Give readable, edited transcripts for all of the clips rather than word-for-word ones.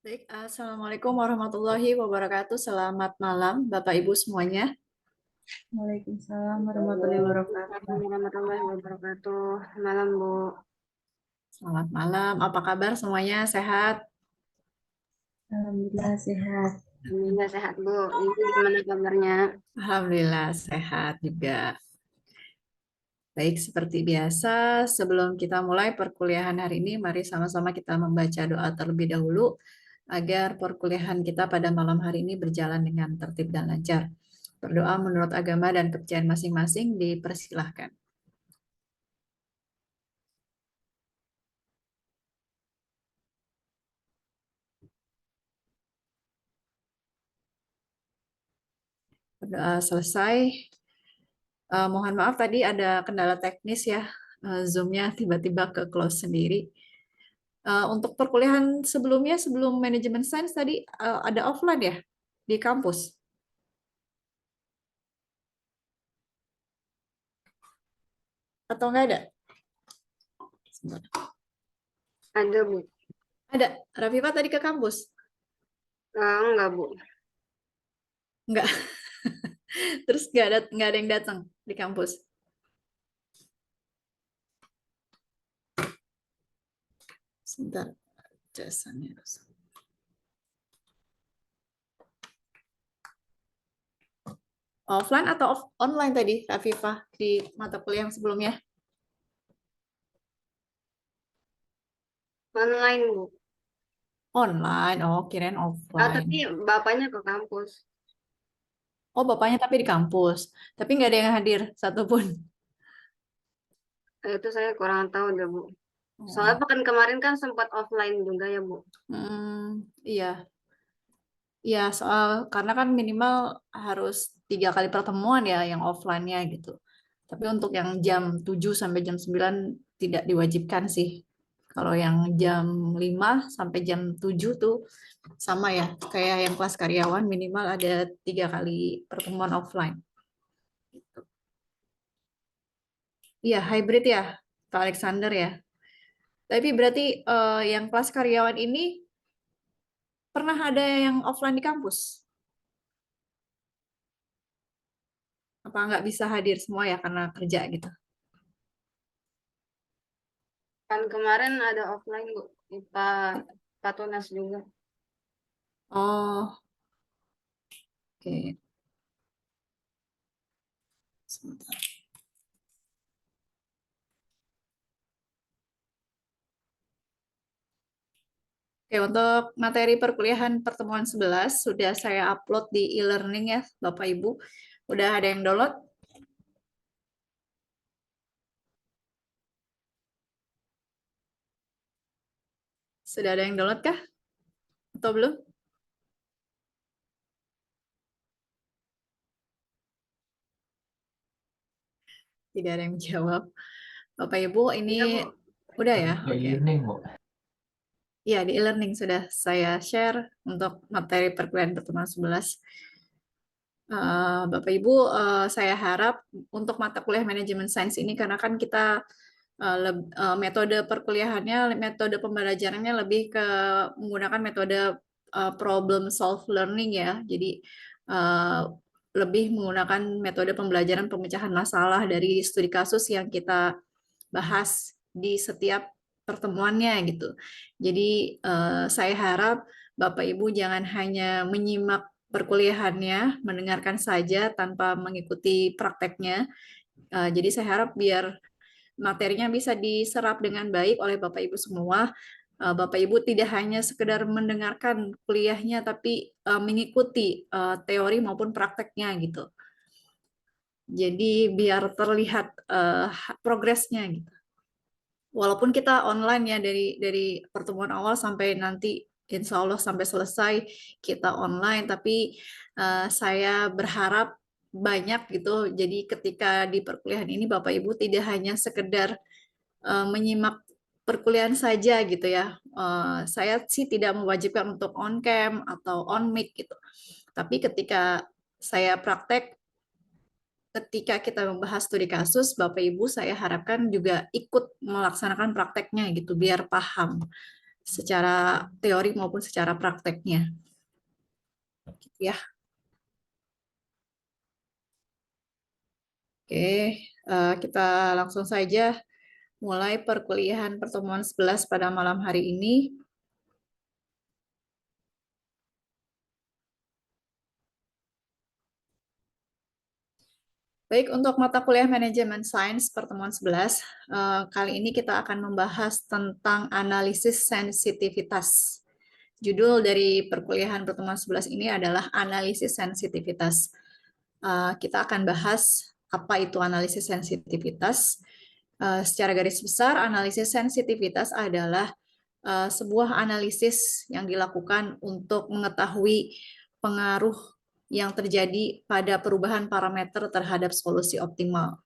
Baik, Assalamualaikum warahmatullahi wabarakatuh. Selamat malam, Bapak Ibu semuanya. Waalaikumsalam warahmatullahi wabarakatuh. Assalamualaikum warahmatullahi wabarakatuh. Malam, Bu. Selamat malam. Apa kabar semuanya? Sehat? Alhamdulillah sehat. Alhamdulillah sehat, Bu. Ibu gimana kabarnya? Alhamdulillah sehat juga. Baik, seperti biasa, sebelum kita mulai perkuliahan hari ini, mari sama-sama kita membaca doa terlebih dahulu agar perkuliahan kita pada malam hari ini berjalan dengan tertib dan lancar. Berdoa menurut agama dan kepercayaan masing-masing dipersilahkan. Berdoa selesai. Mohon maaf tadi ada kendala teknis ya, Zoom-nya tiba-tiba ke close sendiri. Untuk perkuliahan sebelumnya, sebelum manajemen sains tadi ada offline ya di kampus? Atau nggak ada? Sebentar. Ada, Bu. Ada. Rafifah tadi ke kampus? Enggak, Bu. Nggak. Terus nggak ada yang datang di kampus? Sebentar. Jasanya. Offline atau online tadi, Rafifah, di mata kuliah yang sebelumnya? Online, Bu. Online. Oh, kirain offline. Tapi bapaknya ke kampus. Oh, bapaknya tapi di kampus. Tapi nggak ada yang hadir satupun. Itu saya kurang tahu deh, Bu. Soalnya Oh, pekan kemarin kan sempat offline juga ya, Bu. iya. Iya, soal karena kan minimal harus 3 kali pertemuan ya yang offline-nya gitu. Tapi untuk yang jam 7 sampai jam 9 tidak diwajibkan sih. Kalau yang jam 5 sampai jam 7 tuh sama ya, kayak yang kelas karyawan minimal ada 3 kali pertemuan offline. Gitu. Iya, hybrid ya, Pak Alexander ya. Tapi berarti yang kelas karyawan ini pernah ada yang offline di kampus? Apa nggak bisa hadir semua ya karena kerja gitu? Kan kemarin ada offline, Bu. Pak Tunas juga. Oh, oke. Sebentar. Oke, untuk materi perkuliahan pertemuan 11 sudah saya upload di e-learning ya, Bapak Ibu. Udah ada yang download? Sudah ada yang download kah? Atau belum? Tidak ada yang menjawab. Bapak Ibu, ini Iya, Bu. udah ya? Di Oke. e-learning, Bu. Iya, di e-learning sudah saya share untuk materi perkuliahan pertemuan 11. Bapak Ibu, saya harap untuk mata kuliah manajemen sains ini karena kan kita metode perkuliahannya, metode pembelajarannya lebih ke menggunakan metode problem solve learning ya. Jadi uh, lebih menggunakan metode pembelajaran pemecahan masalah dari studi kasus yang kita bahas di setiap pertemuannya gitu. Jadi saya harap Bapak Ibu jangan hanya menyimak perkuliahannya, mendengarkan saja tanpa mengikuti prakteknya. Jadi saya harap biar materinya bisa diserap dengan baik oleh Bapak Ibu semua. Bapak Ibu tidak hanya sekedar mendengarkan kuliahnya, tapi mengikuti teori maupun prakteknya gitu. Jadi biar terlihat progresnya gitu. Walaupun kita online ya dari pertemuan awal sampai nanti Insya Allah sampai selesai kita online, tapi saya berharap banyak gitu. Jadi ketika di perkuliahan ini Bapak Ibu tidak hanya sekedar menyimak perkuliahan saja gitu ya. Saya sih tidak mewajibkan untuk on cam atau on mic gitu. Tapi ketika saya praktek, ketika kita membahas studi kasus, Bapak Ibu saya harapkan juga ikut melaksanakan prakteknya gitu biar paham. secara teori maupun secara prakteknya. Ya. Oke, kita langsung saja mulai perkuliahan pertemuan 11 pada malam hari ini. Baik, untuk mata kuliah Manajemen Sains pertemuan 11, kali ini kita akan membahas tentang analisis sensitivitas. Judul dari perkuliahan pertemuan 11 ini adalah analisis sensitivitas. Kita akan bahas apa itu analisis sensitivitas. Secara garis besar, analisis sensitivitas adalah sebuah analisis yang dilakukan untuk mengetahui pengaruh yang terjadi pada perubahan parameter terhadap solusi optimal.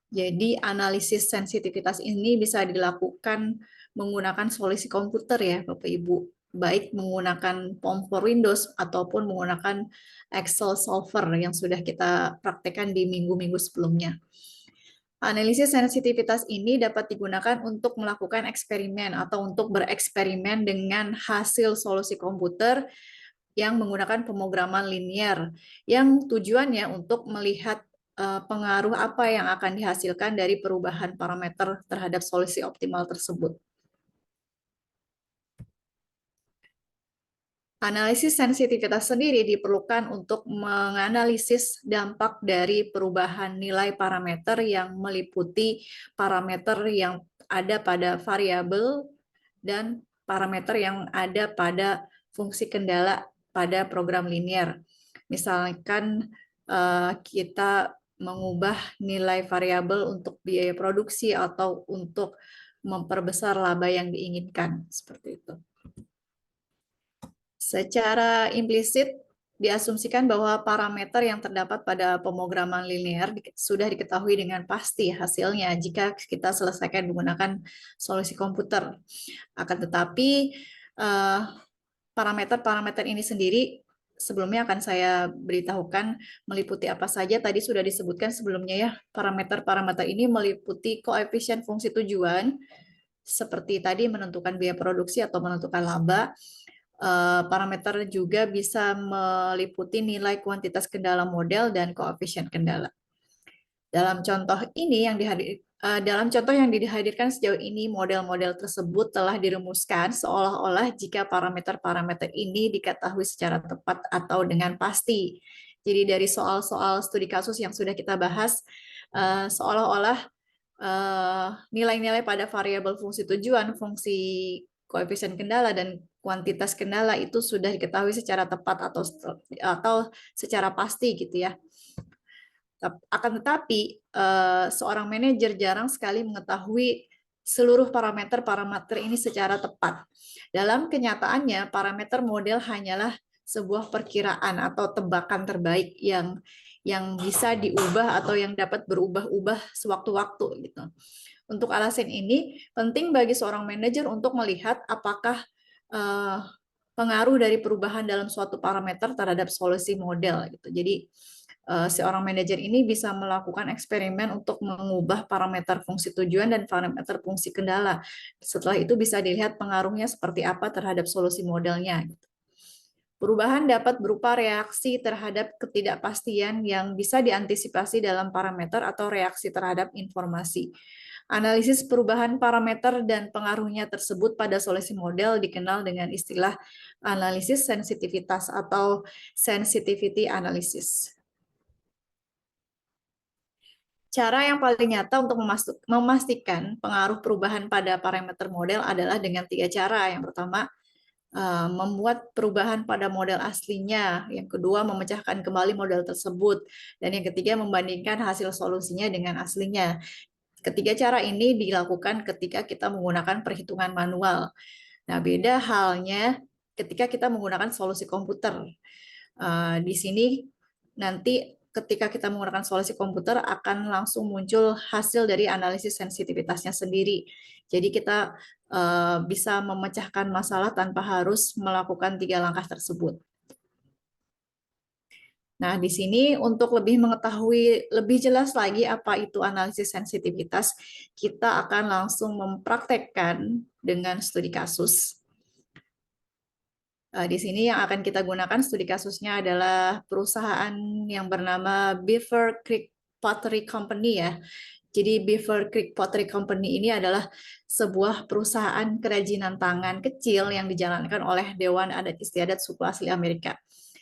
Jadi analisis sensitivitas ini bisa dilakukan menggunakan solusi komputer ya Bapak Ibu, baik menggunakan form for Windows ataupun menggunakan Excel solver yang sudah kita praktekkan di minggu-minggu sebelumnya. Analisis sensitivitas ini dapat digunakan untuk melakukan eksperimen atau untuk bereksperimen dengan hasil solusi komputer yang menggunakan pemrograman linier, yang tujuannya untuk melihat pengaruh apa yang akan dihasilkan dari perubahan parameter terhadap solusi optimal tersebut. Analisis sensitivitas sendiri diperlukan untuk menganalisis dampak dari perubahan nilai parameter yang meliputi parameter yang ada pada variabel dan parameter yang ada pada fungsi kendala pada program linear. Misalkan kita mengubah nilai variabel untuk biaya produksi atau untuk memperbesar laba yang diinginkan, seperti itu. Secara implisit diasumsikan bahwa parameter yang terdapat pada pemrograman linear sudah diketahui dengan pasti hasilnya jika kita selesaikan menggunakan solusi komputer. Akan tetapi parameter-parameter ini sendiri sebelumnya akan saya beritahukan meliputi apa saja. Tadi sudah disebutkan sebelumnya ya, parameter-parameter ini meliputi koefisien fungsi tujuan, seperti tadi menentukan biaya produksi atau menentukan laba. Parameter juga bisa meliputi nilai kuantitas kendala model dan koefisien kendala. Dalam contoh yang dihadirkan sejauh ini, model-model tersebut telah dirumuskan seolah-olah jika parameter-parameter ini diketahui secara tepat atau dengan pasti. Jadi dari soal-soal studi kasus yang sudah kita bahas, seolah-olah nilai-nilai pada variabel fungsi tujuan, fungsi koefisien kendala, dan kuantitas kendala itu sudah diketahui secara tepat atau secara pasti gitu ya. Akan tetapi seorang manajer jarang sekali mengetahui seluruh parameter-parameter ini secara tepat. Dalam kenyataannya, parameter model hanyalah sebuah perkiraan atau tebakan terbaik yang bisa diubah atau yang dapat berubah-ubah sewaktu-waktu gitu. Untuk alasan ini, penting bagi seorang manajer untuk melihat apakah pengaruh dari perubahan dalam suatu parameter terhadap solusi model gitu. Jadi seorang manajer ini bisa melakukan eksperimen untuk mengubah parameter fungsi tujuan dan parameter fungsi kendala. Setelah itu bisa dilihat pengaruhnya seperti apa terhadap solusi modelnya. Perubahan dapat berupa reaksi terhadap ketidakpastian yang bisa diantisipasi dalam parameter atau reaksi terhadap informasi. Analisis perubahan parameter dan pengaruhnya tersebut pada solusi model dikenal dengan istilah analisis sensitivitas atau sensitivity analysis. Cara yang paling nyata untuk memastikan pengaruh perubahan pada parameter model adalah dengan 3 cara. Yang pertama, membuat perubahan pada model aslinya. Yang kedua, memecahkan kembali model tersebut. Dan yang ketiga, membandingkan hasil solusinya dengan aslinya. Ketiga cara ini dilakukan ketika kita menggunakan perhitungan manual. Nah, beda halnya ketika kita menggunakan solusi komputer. Di sini nanti ketika kita menggunakan solusi komputer akan langsung muncul hasil dari analisis sensitivitasnya sendiri. Jadi kita bisa memecahkan masalah tanpa harus melakukan 3 langkah tersebut. Nah, di sini untuk lebih mengetahui lebih jelas lagi apa itu analisis sensitivitas, kita akan langsung mempraktekkan dengan studi kasus. Di sini yang akan kita gunakan studi kasusnya adalah perusahaan yang bernama Beaver Creek Pottery Company ya. Jadi Beaver Creek Pottery Company ini adalah sebuah perusahaan kerajinan tangan kecil yang dijalankan oleh Dewan Adat Istiadat Suku Asli Amerika.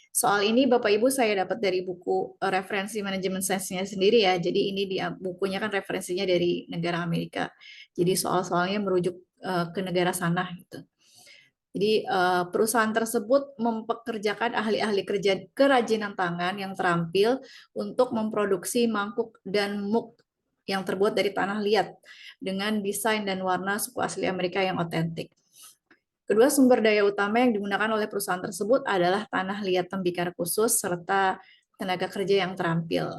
Soal ini Bapak Ibu saya dapat dari buku referensi manajemen sainsnya sendiri ya. Jadi ini di bukunya kan referensinya dari negara Amerika. Jadi soal-soalnya merujuk ke negara sana gitu. Jadi perusahaan tersebut mempekerjakan ahli-ahli kerajinan tangan yang terampil untuk memproduksi mangkuk dan muk yang terbuat dari tanah liat dengan desain dan warna suku asli Amerika yang otentik. Kedua sumber daya utama yang digunakan oleh perusahaan tersebut adalah tanah liat tembikar khusus serta tenaga kerja yang terampil.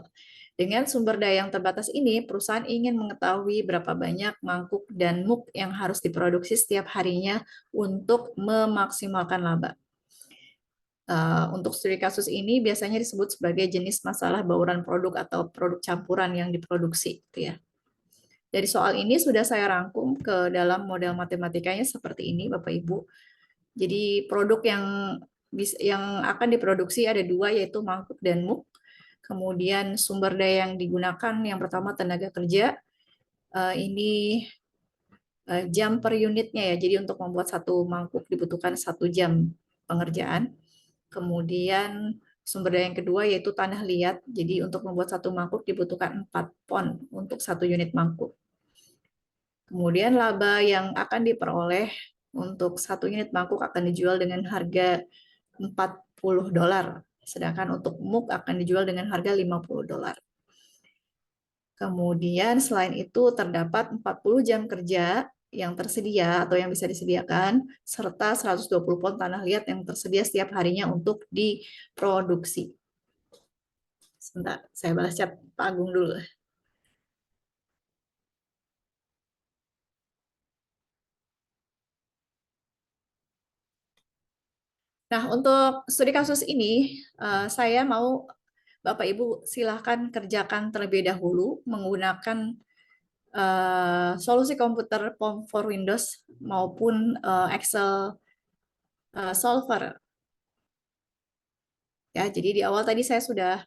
Dengan sumber daya yang terbatas ini, perusahaan ingin mengetahui berapa banyak mangkuk dan muk yang harus diproduksi setiap harinya untuk memaksimalkan laba. Untuk studi kasus ini biasanya disebut sebagai jenis masalah bauran produk atau produk campuran yang diproduksi. Gitu ya. Dari soal ini sudah saya rangkum ke dalam model matematikanya seperti ini, Bapak Ibu. Jadi produk yang akan diproduksi ada dua, yaitu mangkuk dan muk. Kemudian sumber daya yang digunakan yang pertama tenaga kerja. Ini jam per unitnya ya. Jadi untuk membuat satu mangkuk dibutuhkan 1 jam pengerjaan. Kemudian sumber daya yang kedua yaitu tanah liat. Jadi untuk membuat satu mangkuk dibutuhkan 4 pon untuk 1 unit mangkuk. Kemudian laba yang akan diperoleh untuk 1 unit mangkuk akan dijual dengan harga $40. Sedangkan untuk muk akan dijual dengan harga $50. Kemudian selain itu terdapat 40 jam kerja yang tersedia atau yang bisa disediakan, serta 120 pon tanah liat yang tersedia setiap harinya untuk diproduksi. Sebentar, saya balas chat Pak Agung dulu. Nah, untuk studi kasus ini, saya mau Bapak Ibu silahkan kerjakan terlebih dahulu menggunakan solusi komputer for Windows maupun Excel solver. Ya, jadi di awal tadi saya sudah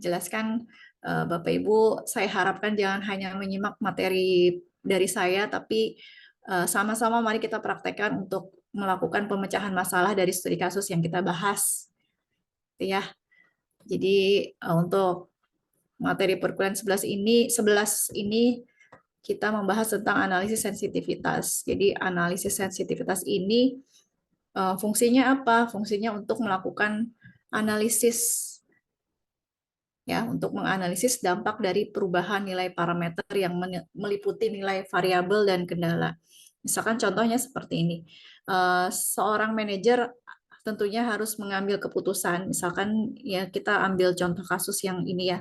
jelaskan Bapak Ibu, saya harapkan jangan hanya menyimak materi dari saya, tapi sama-sama mari kita praktekkan untuk melakukan pemecahan masalah dari studi kasus yang kita bahas. Ya, jadi untuk materi perkuliahan 11 ini kita membahas tentang analisis sensitivitas. Jadi analisis sensitivitas ini fungsinya apa? Fungsinya untuk melakukan analisis ya, untuk menganalisis dampak dari perubahan nilai parameter yang meliputi nilai variabel dan kendala. Misalkan contohnya seperti ini. Seorang manajer tentunya harus mengambil keputusan. Misalkan ya kita ambil contoh kasus yang ini ya.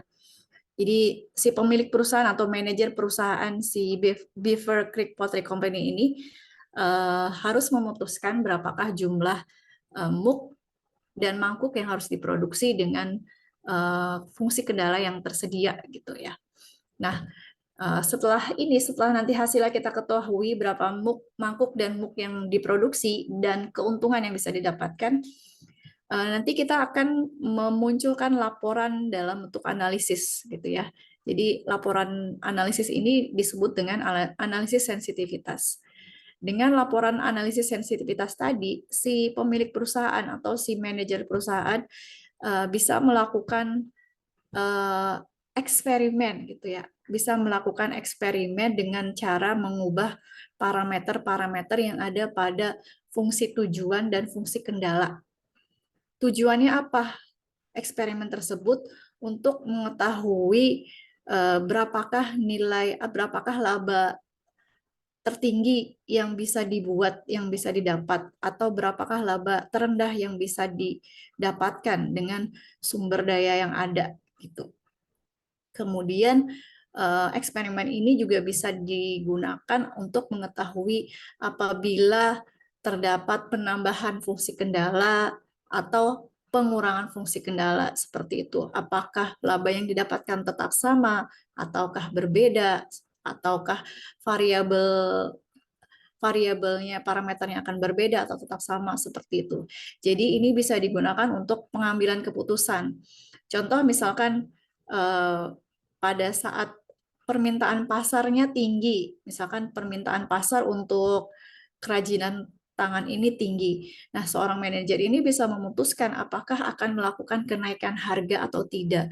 Jadi si pemilik perusahaan atau manajer perusahaan si Beaver Creek Pottery Company ini harus memutuskan berapakah jumlah muk dan mangkuk yang harus diproduksi dengan fungsi kendala yang tersedia gitu ya. Nah, setelah nanti hasilnya kita ketahui berapa mangkuk dan muk yang diproduksi dan keuntungan yang bisa didapatkan, nanti kita akan memunculkan laporan dalam bentuk analisis gitu ya. Jadi laporan analisis ini disebut dengan analisis sensitivitas. Dengan laporan analisis sensitivitas tadi, si pemilik perusahaan atau si manajer perusahaan bisa melakukan eksperimen gitu ya. Bisa melakukan eksperimen dengan cara mengubah parameter-parameter yang ada pada fungsi tujuan dan fungsi kendala. Tujuannya apa? Eksperimen tersebut untuk mengetahui berapakah laba tertinggi yang bisa dibuat, yang bisa didapat, atau berapakah laba terendah yang bisa didapatkan dengan sumber daya yang ada gitu. Kemudian eksperimen ini juga bisa digunakan untuk mengetahui apabila terdapat penambahan fungsi kendala atau pengurangan fungsi kendala seperti itu. Apakah laba yang didapatkan tetap sama ataukah berbeda, ataukah variabel variabelnya, parameternya akan berbeda atau tetap sama seperti itu. Jadi ini bisa digunakan untuk pengambilan keputusan. Contoh misalkan pada saat permintaan pasarnya tinggi, misalkan permintaan pasar untuk kerajinan tangan ini tinggi. Nah, seorang manajer ini bisa memutuskan apakah akan melakukan kenaikan harga atau tidak.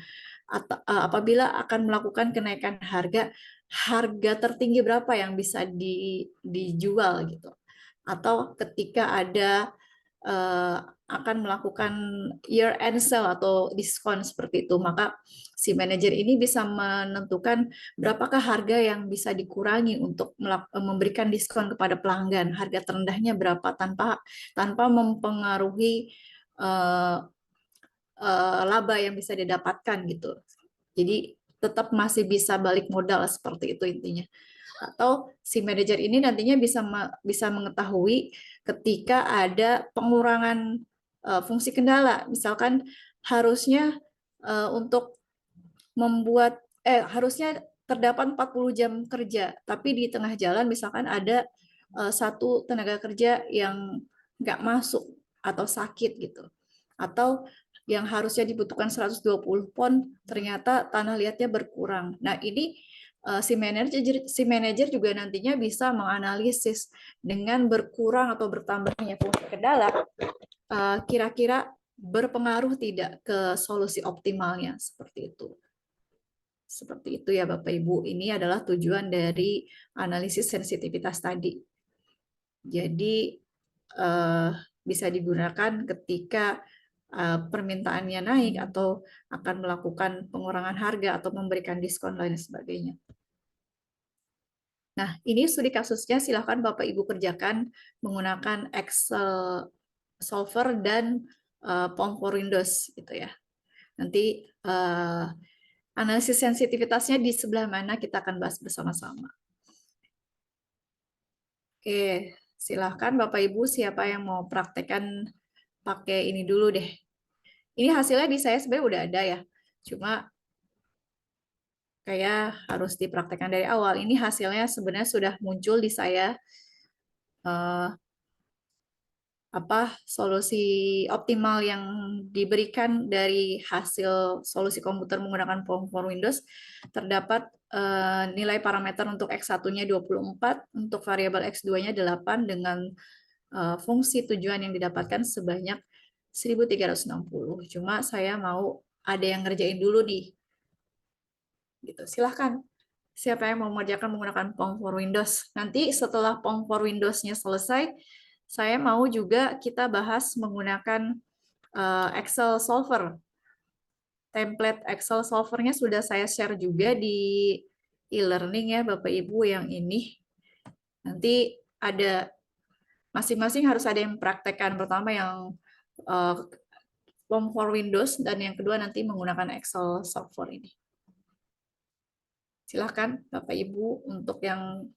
Atau apabila akan melakukan kenaikan harga, harga tertinggi berapa yang bisa dijual gitu. Atau ketika ada akan melakukan year end sale atau diskon seperti itu, maka si manajer ini bisa menentukan berapakah harga yang bisa dikurangi untuk memberikan diskon kepada pelanggan, harga terendahnya berapa tanpa mempengaruhi laba yang bisa didapatkan gitu. Jadi tetap masih bisa balik modal seperti itu intinya. Atau si manajer ini nantinya bisa mengetahui ketika ada pengurangan fungsi kendala. Misalkan harusnya untuk membuat harusnya terdapat 40 jam kerja, tapi di tengah jalan misalkan ada satu tenaga kerja yang nggak masuk atau sakit gitu. Atau yang harusnya dibutuhkan 120 pon, ternyata tanah liatnya berkurang. Nah, ini si manajer juga nantinya bisa menganalisis dengan berkurang atau bertambahnya fungsi kendala, kira-kira berpengaruh tidak ke solusi optimalnya seperti itu. Seperti itu ya Bapak Ibu. Ini adalah tujuan dari analisis sensitivitas tadi. Jadi bisa digunakan ketika permintaannya naik atau akan melakukan pengurangan harga atau memberikan diskon lain sebagainya. Nah, ini studi kasusnya silakan Bapak Ibu kerjakan menggunakan Excel solver dan Form for Windows gitu ya. Nanti analisis sensitivitasnya di sebelah mana kita akan bahas bersama-sama. Oke, silahkan Bapak Ibu siapa yang mau praktekkan pakai ini dulu deh. Ini hasilnya di saya sebenarnya udah ada ya, cuma kayak harus dipraktekkan dari awal. Ini hasilnya sebenarnya sudah muncul di saya solusi optimal yang diberikan dari hasil solusi komputer menggunakan Form for Windows. Terdapat nilai parameter untuk X1-nya 24, untuk variabel X2-nya 8 dengan fungsi tujuan yang didapatkan sebanyak 1360. Cuma saya mau ada yang ngerjain dulu nih. Gitu. Silahkan. Siapa yang mau mengerjakan menggunakan Form for Windows? Nanti setelah Form for Windows-nya selesai, saya mau juga kita bahas menggunakan Excel Solver. Template Excel Solver-nya sudah saya share juga di e-learning ya Bapak Ibu yang ini. Nanti ada masing-masing harus ada yang praktekkan. Pertama yang Form for Windows dan yang kedua nanti menggunakan Excel Solver ini. Silahkan Bapak Ibu untuk yang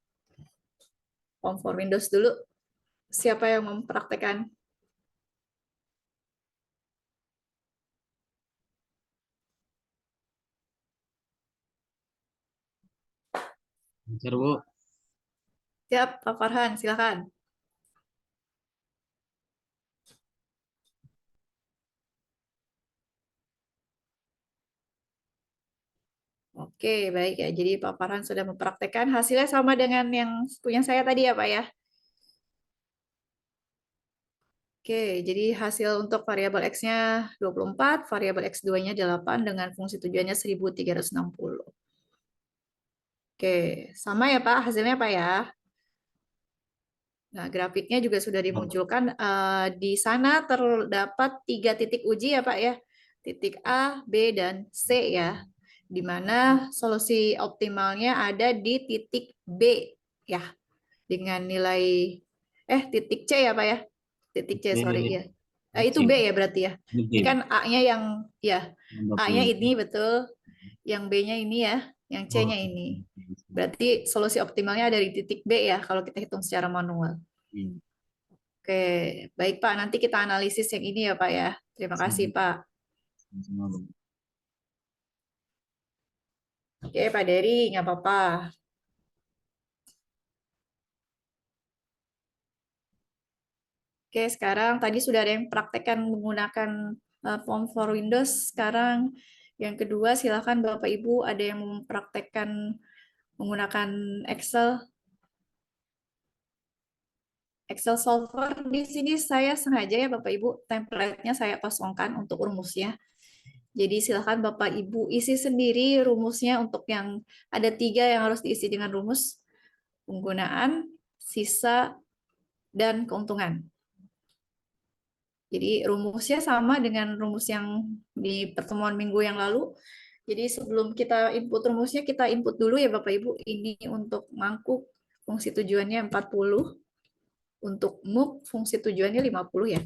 Form for Windows dulu. Siapa yang mempraktekkan? Bentar, Bu. Siap, Pak Farhan, silakan. Oke, baik ya. Jadi Pak Farhan sudah mempraktekkan. Hasilnya sama dengan yang punya saya tadi ya, Pak ya? Oke, jadi hasil untuk variabel X-nya 24, variabel X2-nya 8 dengan fungsi tujuannya 1360. Oke, sama ya Pak hasilnya Pak ya? Nah, grafiknya juga sudah dimunculkan. Di sana terdapat 3 titik uji ya Pak ya. Titik A, B, dan C ya. Di mana solusi optimalnya ada di titik B ya. Dengan nilai, titik C ya Pak ya. Titik C, sorry ya. Itu B ya berarti ya. Ini kan A-nya yang, ya. A-nya ini betul. Yang B-nya ini ya. Yang C-nya ini. Berarti solusi optimalnya ada di titik B ya, kalau kita hitung secara manual. Oke, baik Pak. Nanti kita analisis yang ini ya Pak ya. Terima kasih, Pak. Sama-sama, Bu. Oke, Pak Dery, nggak apa-apa. Oke, sekarang tadi sudah ada yang praktekkan menggunakan form for Windows. Sekarang yang kedua, silakan Bapak Ibu ada yang mempraktekkan menggunakan Excel. Excel solver di sini saya sengaja ya Bapak Ibu, template-nya saya kosongkan untuk rumusnya. Jadi silakan Bapak Ibu isi sendiri rumusnya untuk yang ada 3 yang harus diisi dengan rumus penggunaan, sisa, dan keuntungan. Jadi rumusnya sama dengan rumus yang di pertemuan minggu yang lalu. Jadi sebelum kita input rumusnya, kita input dulu ya Bapak Ibu. Ini untuk mangkuk fungsi tujuannya 40, untuk MOOC fungsi tujuannya 50 ya.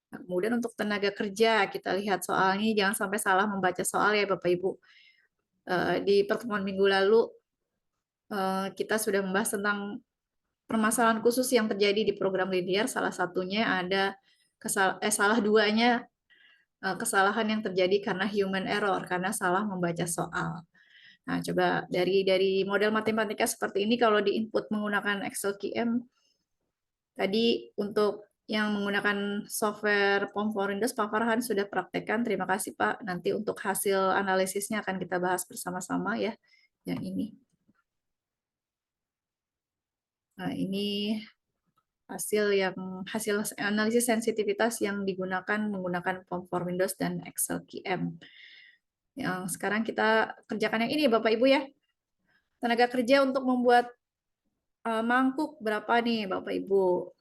Nah, kemudian untuk tenaga kerja, kita lihat soalnya, jangan sampai salah membaca soal ya Bapak Ibu. Di pertemuan minggu lalu, kita sudah membahas tentang permasalahan khusus yang terjadi di program linear. Salah satunya ada salah duanya kesalahan yang terjadi karena human error, karena salah membaca soal. Nah, coba dari model matematika seperti ini, kalau di input menggunakan Excel QM, tadi untuk yang menggunakan software Form for Windows, Pak Farhan sudah praktekkan. Terima kasih, Pak. Nanti untuk hasil analisisnya akan kita bahas bersama-sama ya, yang ini. Nah, ini hasil analisis sensitivitas yang digunakan menggunakan Form for Windows dan Excel QM. Yang sekarang kita kerjakan yang ini, Bapak Ibu ya. Tenaga kerja untuk membuat mangkuk berapa nih, Bapak Ibu?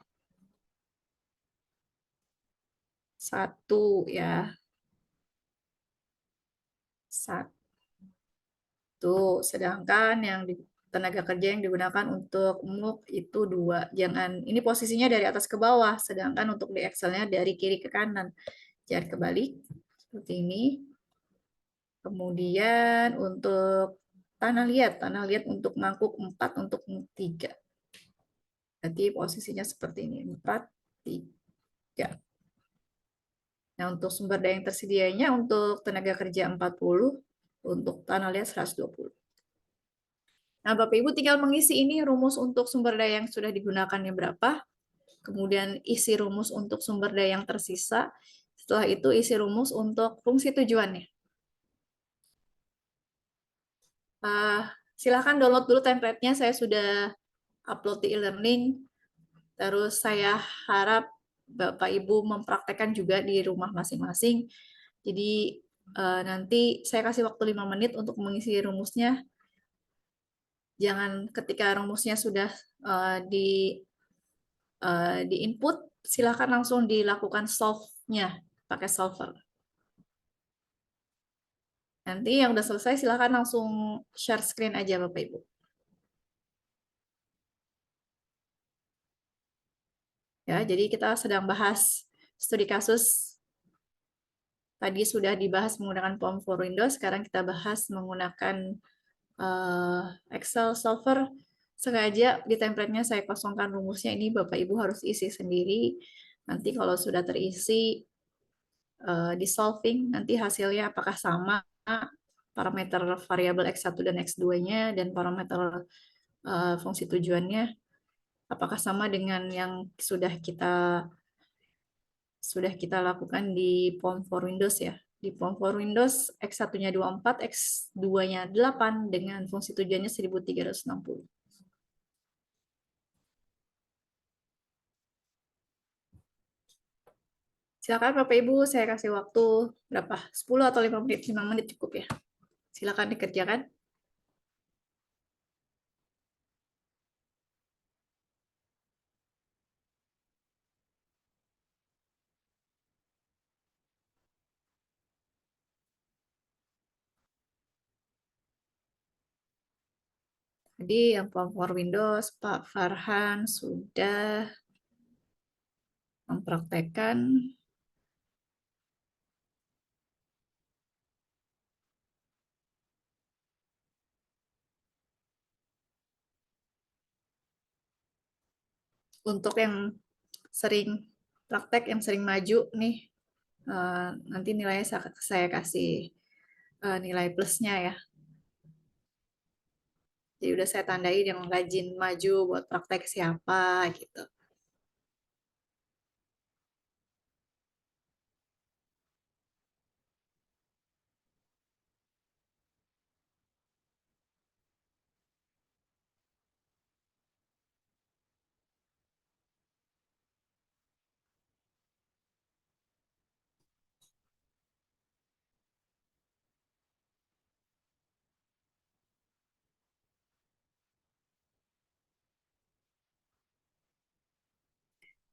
1 ya. 1. Sedangkan yang tenaga kerja yang digunakan untuk MOOC itu 2. Jangan, ini posisinya dari atas ke bawah, sedangkan untuk di Excel-nya dari kiri ke kanan. Jangan kebalik, seperti ini. Kemudian untuk tanah liat untuk mangkuk 4, untuk 3. Berarti posisinya seperti ini, 4, 3. Nah, untuk sumber daya yang tersedianya untuk tenaga kerja 40, untuk tanah liat 120. Nah, Bapak Ibu tinggal mengisi ini rumus untuk sumber daya yang sudah digunakannya berapa, kemudian isi rumus untuk sumber daya yang tersisa, setelah itu isi rumus untuk fungsi tujuannya. Silahkan download dulu template-nya, saya sudah upload di e-learning, terus saya harap Bapak Ibu mempraktekkan juga di rumah masing-masing. Jadi nanti saya kasih waktu 5 menit untuk mengisi rumusnya. Jangan ketika rumusnya sudah di input, silakan langsung dilakukan solve-nya pakai solver. Nanti yang udah selesai silakan langsung share screen aja Bapak Ibu. Ya, jadi kita sedang bahas studi kasus. Tadi sudah dibahas menggunakan Form for Windows, sekarang kita bahas menggunakan Excel solver. Sengaja di template-nya saya kosongkan rumusnya, ini Bapak Ibu harus isi sendiri. Nanti kalau sudah terisi di solving, nanti hasilnya apakah sama parameter variabel X1 dan X2-nya dan parameter fungsi tujuannya apakah sama dengan yang sudah kita lakukan di Form for Windows ya. Di Form for Windows X1-nya 24, X2-nya 8 dengan fungsi tujuannya 1360. Silakan Bapak Ibu, saya kasih waktu berapa? 10 atau 5 menit? 5 menit cukup ya. Silakan dikerjakan. Tadi yang Form for Windows, Pak Farhan sudah mempraktekkan. Untuk yang sering praktek, yang sering maju nih, Nanti nilainya saya kasih nilai plusnya ya. Jadi udah saya tandain yang rajin maju buat praktek siapa gitu.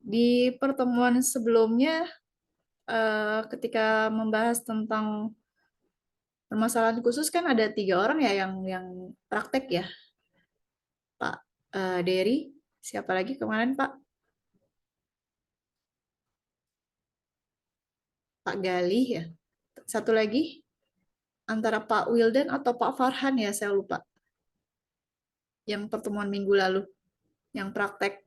Di pertemuan sebelumnya, ketika membahas tentang permasalahan khusus kan ada 3 orang ya yang praktek ya, Pak Dery, siapa lagi kemarin Pak? Pak Galih ya. Satu lagi antara Pak Wildan atau Pak Farhan ya, saya lupa. Yang pertemuan minggu lalu, yang praktek.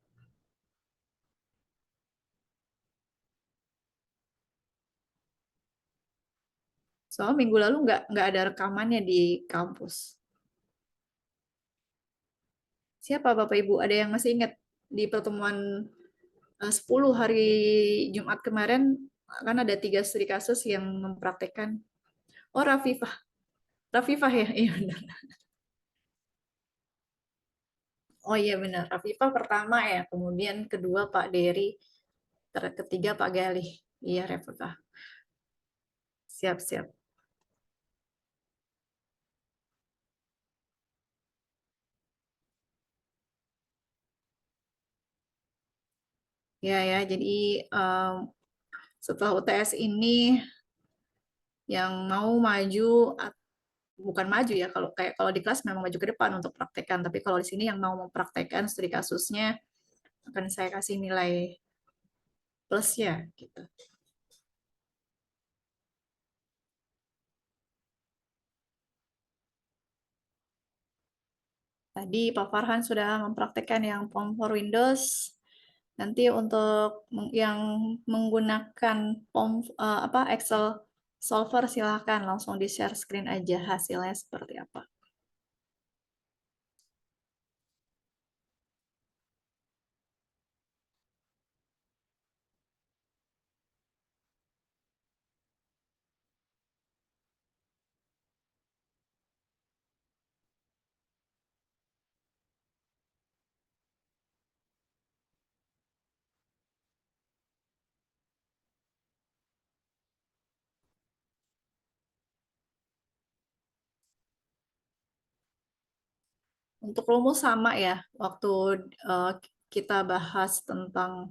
Soalnya minggu lalu nggak ada rekamannya di kampus. Siapa Bapak Ibu? Ada yang masih ingat di pertemuan 10 hari Jumat kemarin kan ada 3 studi kasus yang mempraktekkan. Oh, Rafifah. Rafifah ya? Iya benar. Oh iya benar. Rafifah pertama ya, kemudian kedua Pak Dery, ketiga Pak Galih. Iya, Rafifah. Siap-siap. Ya ya, jadi em, setelah UTS ini yang mau maju bukan maju ya, kalau kayak kalau di kelas memang maju ke depan untuk praktekan, tapi kalau di sini yang mau mempraktekkan studi kasusnya akan saya kasih nilai plusnya gitu. Tadi Pak Farhan sudah mempraktekkan yang Form for Windows. Nanti untuk yang menggunakan Excel solver silahkan langsung di share screen aja hasilnya seperti apa. Untuk rumus sama ya, waktu eh, kita bahas tentang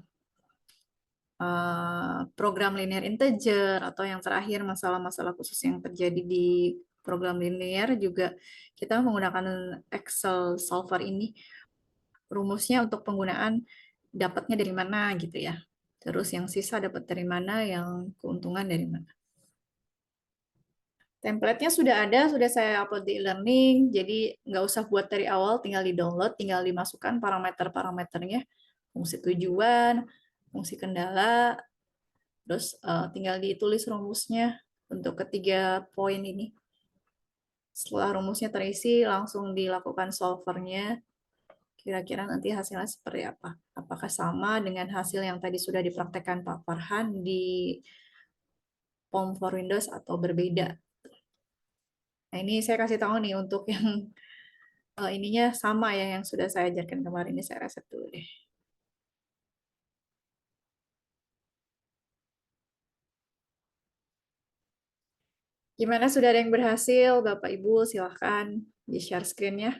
program linear integer atau yang terakhir masalah-masalah khusus yang terjadi di program linear juga kita menggunakan Excel solver ini. Rumusnya untuk penggunaan dapatnya dari mana gitu ya. Terus yang sisa dapat dari mana, yang keuntungan dari mana. Template-nya sudah ada, sudah saya upload di e-learning, jadi nggak usah buat dari awal, tinggal di-download, tinggal dimasukkan parameter-parameternya, fungsi tujuan, fungsi kendala, terus tinggal ditulis rumusnya untuk ketiga poin ini. Setelah rumusnya terisi, langsung dilakukan solvernya, kira-kira nanti hasilnya seperti apa. Apakah sama dengan hasil yang tadi sudah dipraktekkan Pak Farhan di Form for Windows atau berbeda. Nah, ini saya kasih tahu nih untuk yang ininya sama ya yang sudah saya ajarkan kemarin ini, saya reset dulu deh. Gimana, sudah ada yang berhasil? Bapak Ibu silahkan di share screen-nya.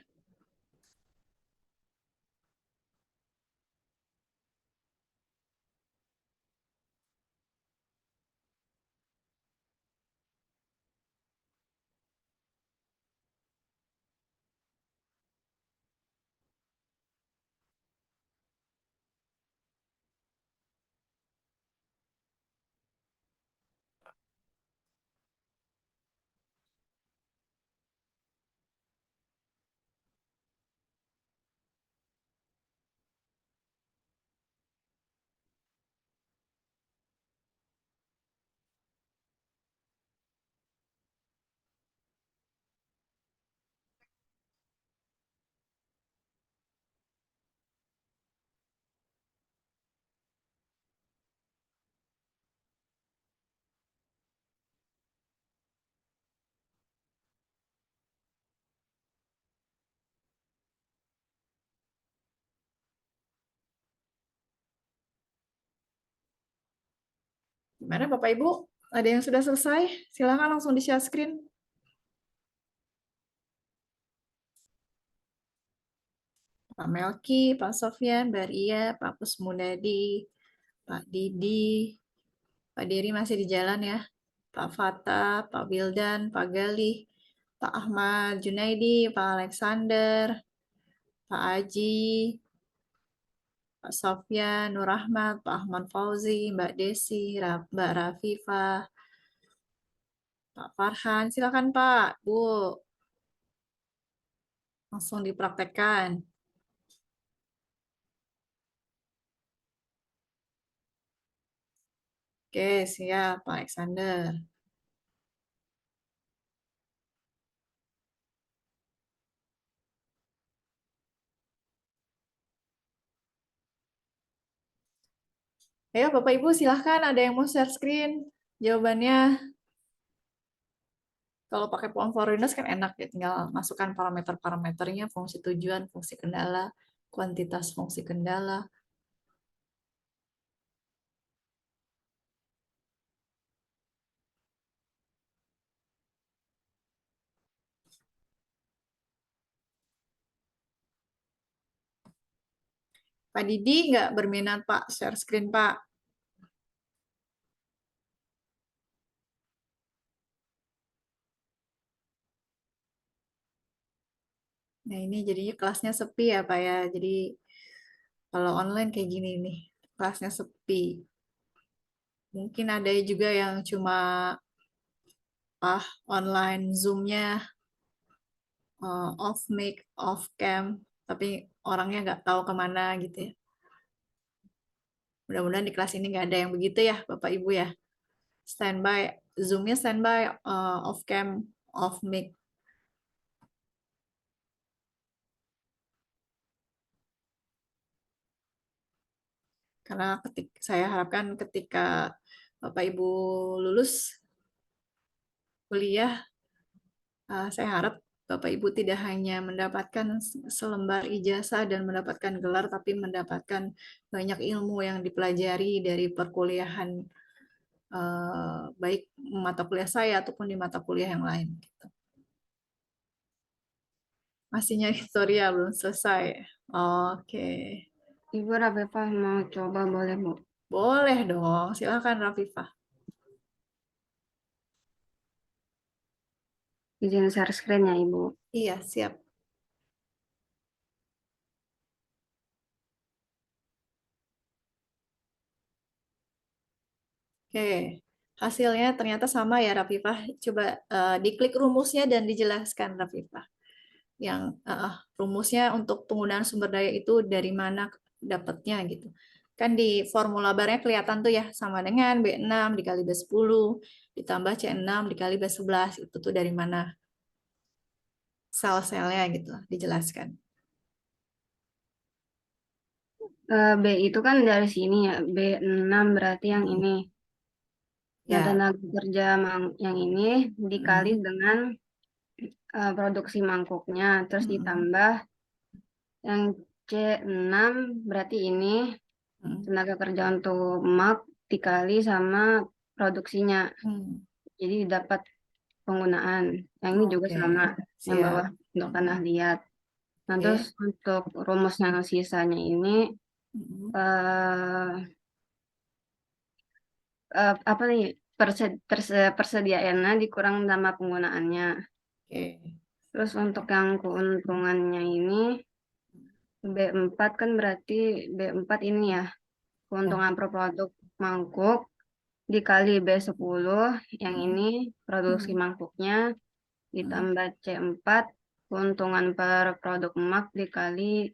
Gimana Bapak Ibu? Ada yang sudah selesai? Silakan langsung di share screen. Pak Melki, Pak Sofyan, Mbak Ria, Pak Kusmundadi, Pak Didi, Pak Dery masih di jalan ya. Pak Fata, Pak Wildan, Pak Galih, Pak Ahmad Junaidi, Pak Alexander, Pak Aji, Pak Sofyan, Nur Rahmat, Pak Ahmad Fauzi, Mbak Desi, Mbak Rafifah, Pak Farhan. Silakan Pak, Bu. Langsung dipraktekkan. Oke, siap Pak Alexander. Ayo Bapak Ibu silahkan ada yang mau share screen. Jawabannya kalau pakai form for Windows kan enak ya, tinggal masukkan parameter-parameternya, fungsi tujuan, fungsi kendala, kuantitas fungsi kendala. Pak Didi nggak berminat Pak, share screen Pak. Nah ini jadinya kelasnya sepi ya Pak ya, jadi kalau online kayak gini nih, kelasnya sepi. Mungkin ada juga yang cuma online Zoom-nya off mic, off cam, tapi orangnya nggak tahu kemana gitu ya. Mudah-mudahan di kelas ini nggak ada yang begitu ya Bapak Ibu ya. Standby, Zoom-nya standby, off cam, off mic. Karena saya harapkan ketika Bapak Ibu lulus kuliah, saya harap Bapak Ibu tidak hanya mendapatkan selembar ijazah dan mendapatkan gelar, tapi mendapatkan banyak ilmu yang dipelajari dari perkuliahan, baik mata kuliah saya ataupun di mata kuliah yang lain. Gitu. Masih nyari tutorial, belum selesai. Oke. Ibu Rafifah mau coba boleh Bu? Boleh dong, silakan Rafifah. Izin share screen ya Ibu. Iya, siap. Oke, hasilnya ternyata sama ya Rafifah. Coba diklik rumusnya dan dijelaskan Rafifah. Yang rumusnya untuk penggunaan sumber daya itu dari mana dapatnya gitu. Kan di formula barnya kelihatan tuh ya, sama dengan B6 dikali B10 ditambah C6 dikali B11. Itu tuh dari mana sel-selnya gitu, dijelaskan. B itu kan dari sini ya, B6 berarti yang ini. Nah, Ya. tenaga kerja yang ini dikali dengan produksi mangkuknya, terus ditambah yang C6 berarti ini tenaga kerja untuk mak dikali sama produksinya. Jadi dapat penggunaan. Yang ini juga sama, yang bawah untuk tanah liat. Nah, terus untuk rumusnya sisanya ini apa nih persediaannya dikurang sama penggunaannya. Terus untuk yang keuntungannya ini B4 kan berarti B4 ini ya keuntungan per produk mangkuk dikali B10 yang ini produksi mangkuknya ditambah C4 keuntungan per produk mak dikali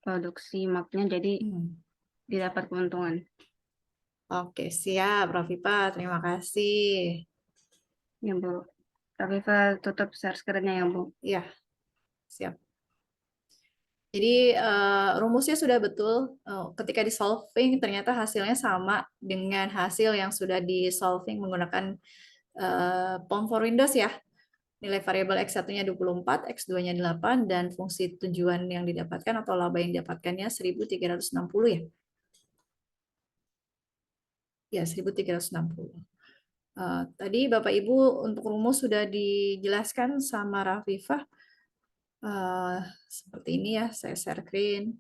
produksi maknya jadi didapat keuntungan. Oke, siap Rafifah. Terima kasih. Ya Bu. Rafifah tutup share screen-nya ya Bu. Iya, siap. Jadi rumusnya sudah betul. Ketika di solving ternyata hasilnya sama dengan hasil yang sudah di solving menggunakan form for Windows ya. Nilai variabel X1-nya 24, X2-nya 8, dan fungsi tujuan yang didapatkan atau laba yang didapatkannya 1360 ya. Ya, 1360. Tadi Bapak Ibu untuk rumus sudah dijelaskan sama Rafifah. Seperti ini ya, saya share screen.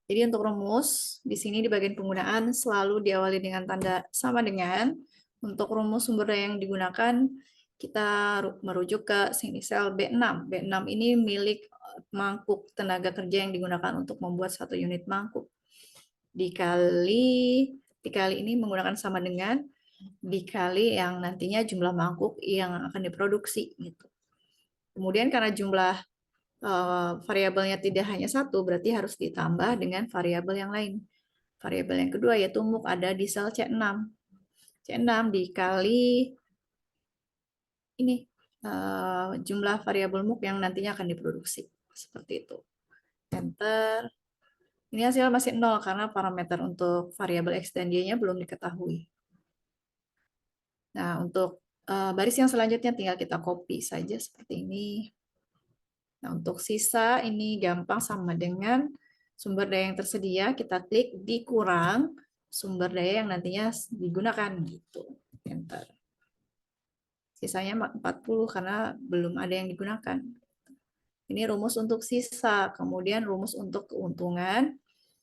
Jadi untuk rumus, di sini di bagian penggunaan selalu diawali dengan tanda sama dengan. Untuk rumus sumber daya yang digunakan, kita merujuk ke sini sel B6. B6 ini milik mangkuk tenaga kerja yang digunakan untuk membuat satu unit mangkuk. Dikali ini menggunakan sama dengan, dikali yang nantinya jumlah mangkuk yang akan diproduksi. Gitu. Kemudian karena jumlah variabelnya tidak hanya satu, berarti harus ditambah dengan variabel yang lain. Variabel yang kedua yaitu muk ada di sel C6. C6 dikali ini jumlah variabel muk yang nantinya akan diproduksi. Seperti itu. Enter. Ini hasil masih 0 karena parameter untuk variabel X dan Y-nya belum diketahui. Nah, untuk baris yang selanjutnya tinggal kita copy saja seperti ini. Nah, untuk sisa ini gampang sama dengan sumber daya yang tersedia, kita klik dikurang sumber daya yang nantinya digunakan gitu. Enter. Sisanya 40 karena belum ada yang digunakan. Ini rumus untuk sisa, kemudian rumus untuk keuntungan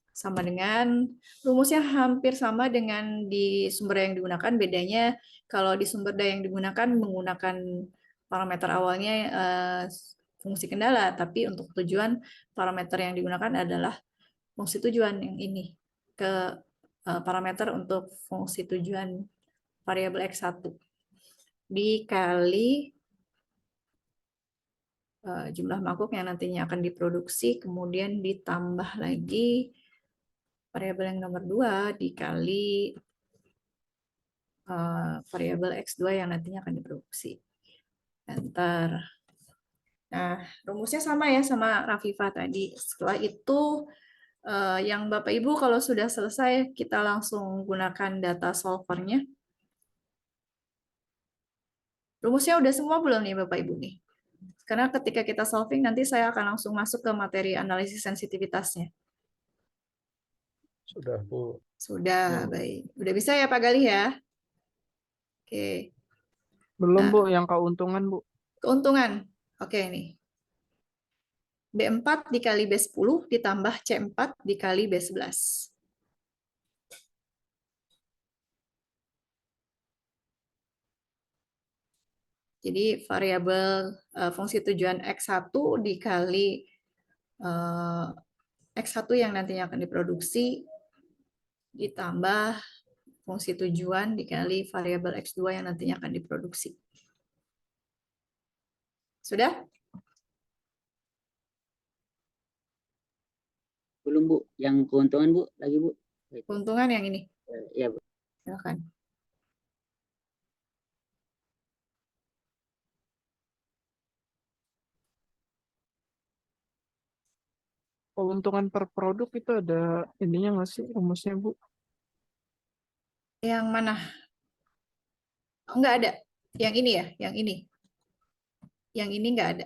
sama dengan rumusnya hampir sama dengan di sumber daya yang digunakan, bedanya kalau di sumber daya yang digunakan menggunakan parameter awalnya fungsi kendala, tapi untuk tujuan parameter yang digunakan adalah fungsi tujuan yang ini ke parameter untuk fungsi tujuan variabel X1 dikali jumlah mangkuk yang nantinya akan diproduksi, kemudian ditambah lagi variabel yang nomor 2 dikali variabel X2 yang nantinya akan diproduksi. Enter. Nah, rumusnya sama ya sama Rafifah tadi. Setelah itu, yang Bapak Ibu kalau sudah selesai, kita langsung gunakan data solvernya. Rumusnya udah semua belum nih Bapak Ibu nih? Karena ketika kita solving, nanti saya akan langsung masuk ke materi analisis sensitivitasnya. Sudah, Bu. Sudah, baik. Udah bisa ya Pak Galih ya? Oke. Belum, Nah, Bu, yang keuntungan, Bu. keuntungan. Oke nih. B4 dikali B10 ditambah C4 dikali B11. Jadi variabel fungsi tujuan X1 dikali X1 yang nantinya akan diproduksi ditambah fungsi tujuan dikali variabel X2 yang nantinya akan diproduksi. Sudah? Belum, Bu. Yang keuntungan, Bu. Lagi, Bu. Keuntungan yang ini. Ya, Bu. Silakan. Keuntungan per produk itu ada ininya nggak sih rumusnya, Bu? Yang mana? Oh, nggak ada. Yang ini ya, yang ini. Yang ini nggak ada.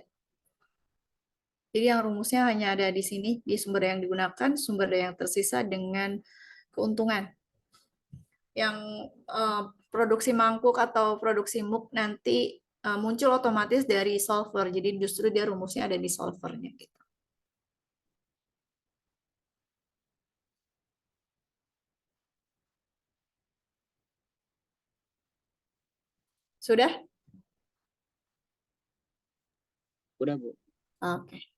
Jadi yang rumusnya hanya ada di sini, di sumber daya yang digunakan, sumber daya yang tersisa dengan keuntungan. Yang produksi mangkuk atau produksi muk nanti muncul otomatis dari solver. Jadi justru dia rumusnya ada di solvernya. Gitu. Sudah? Udah, Bu. Oke.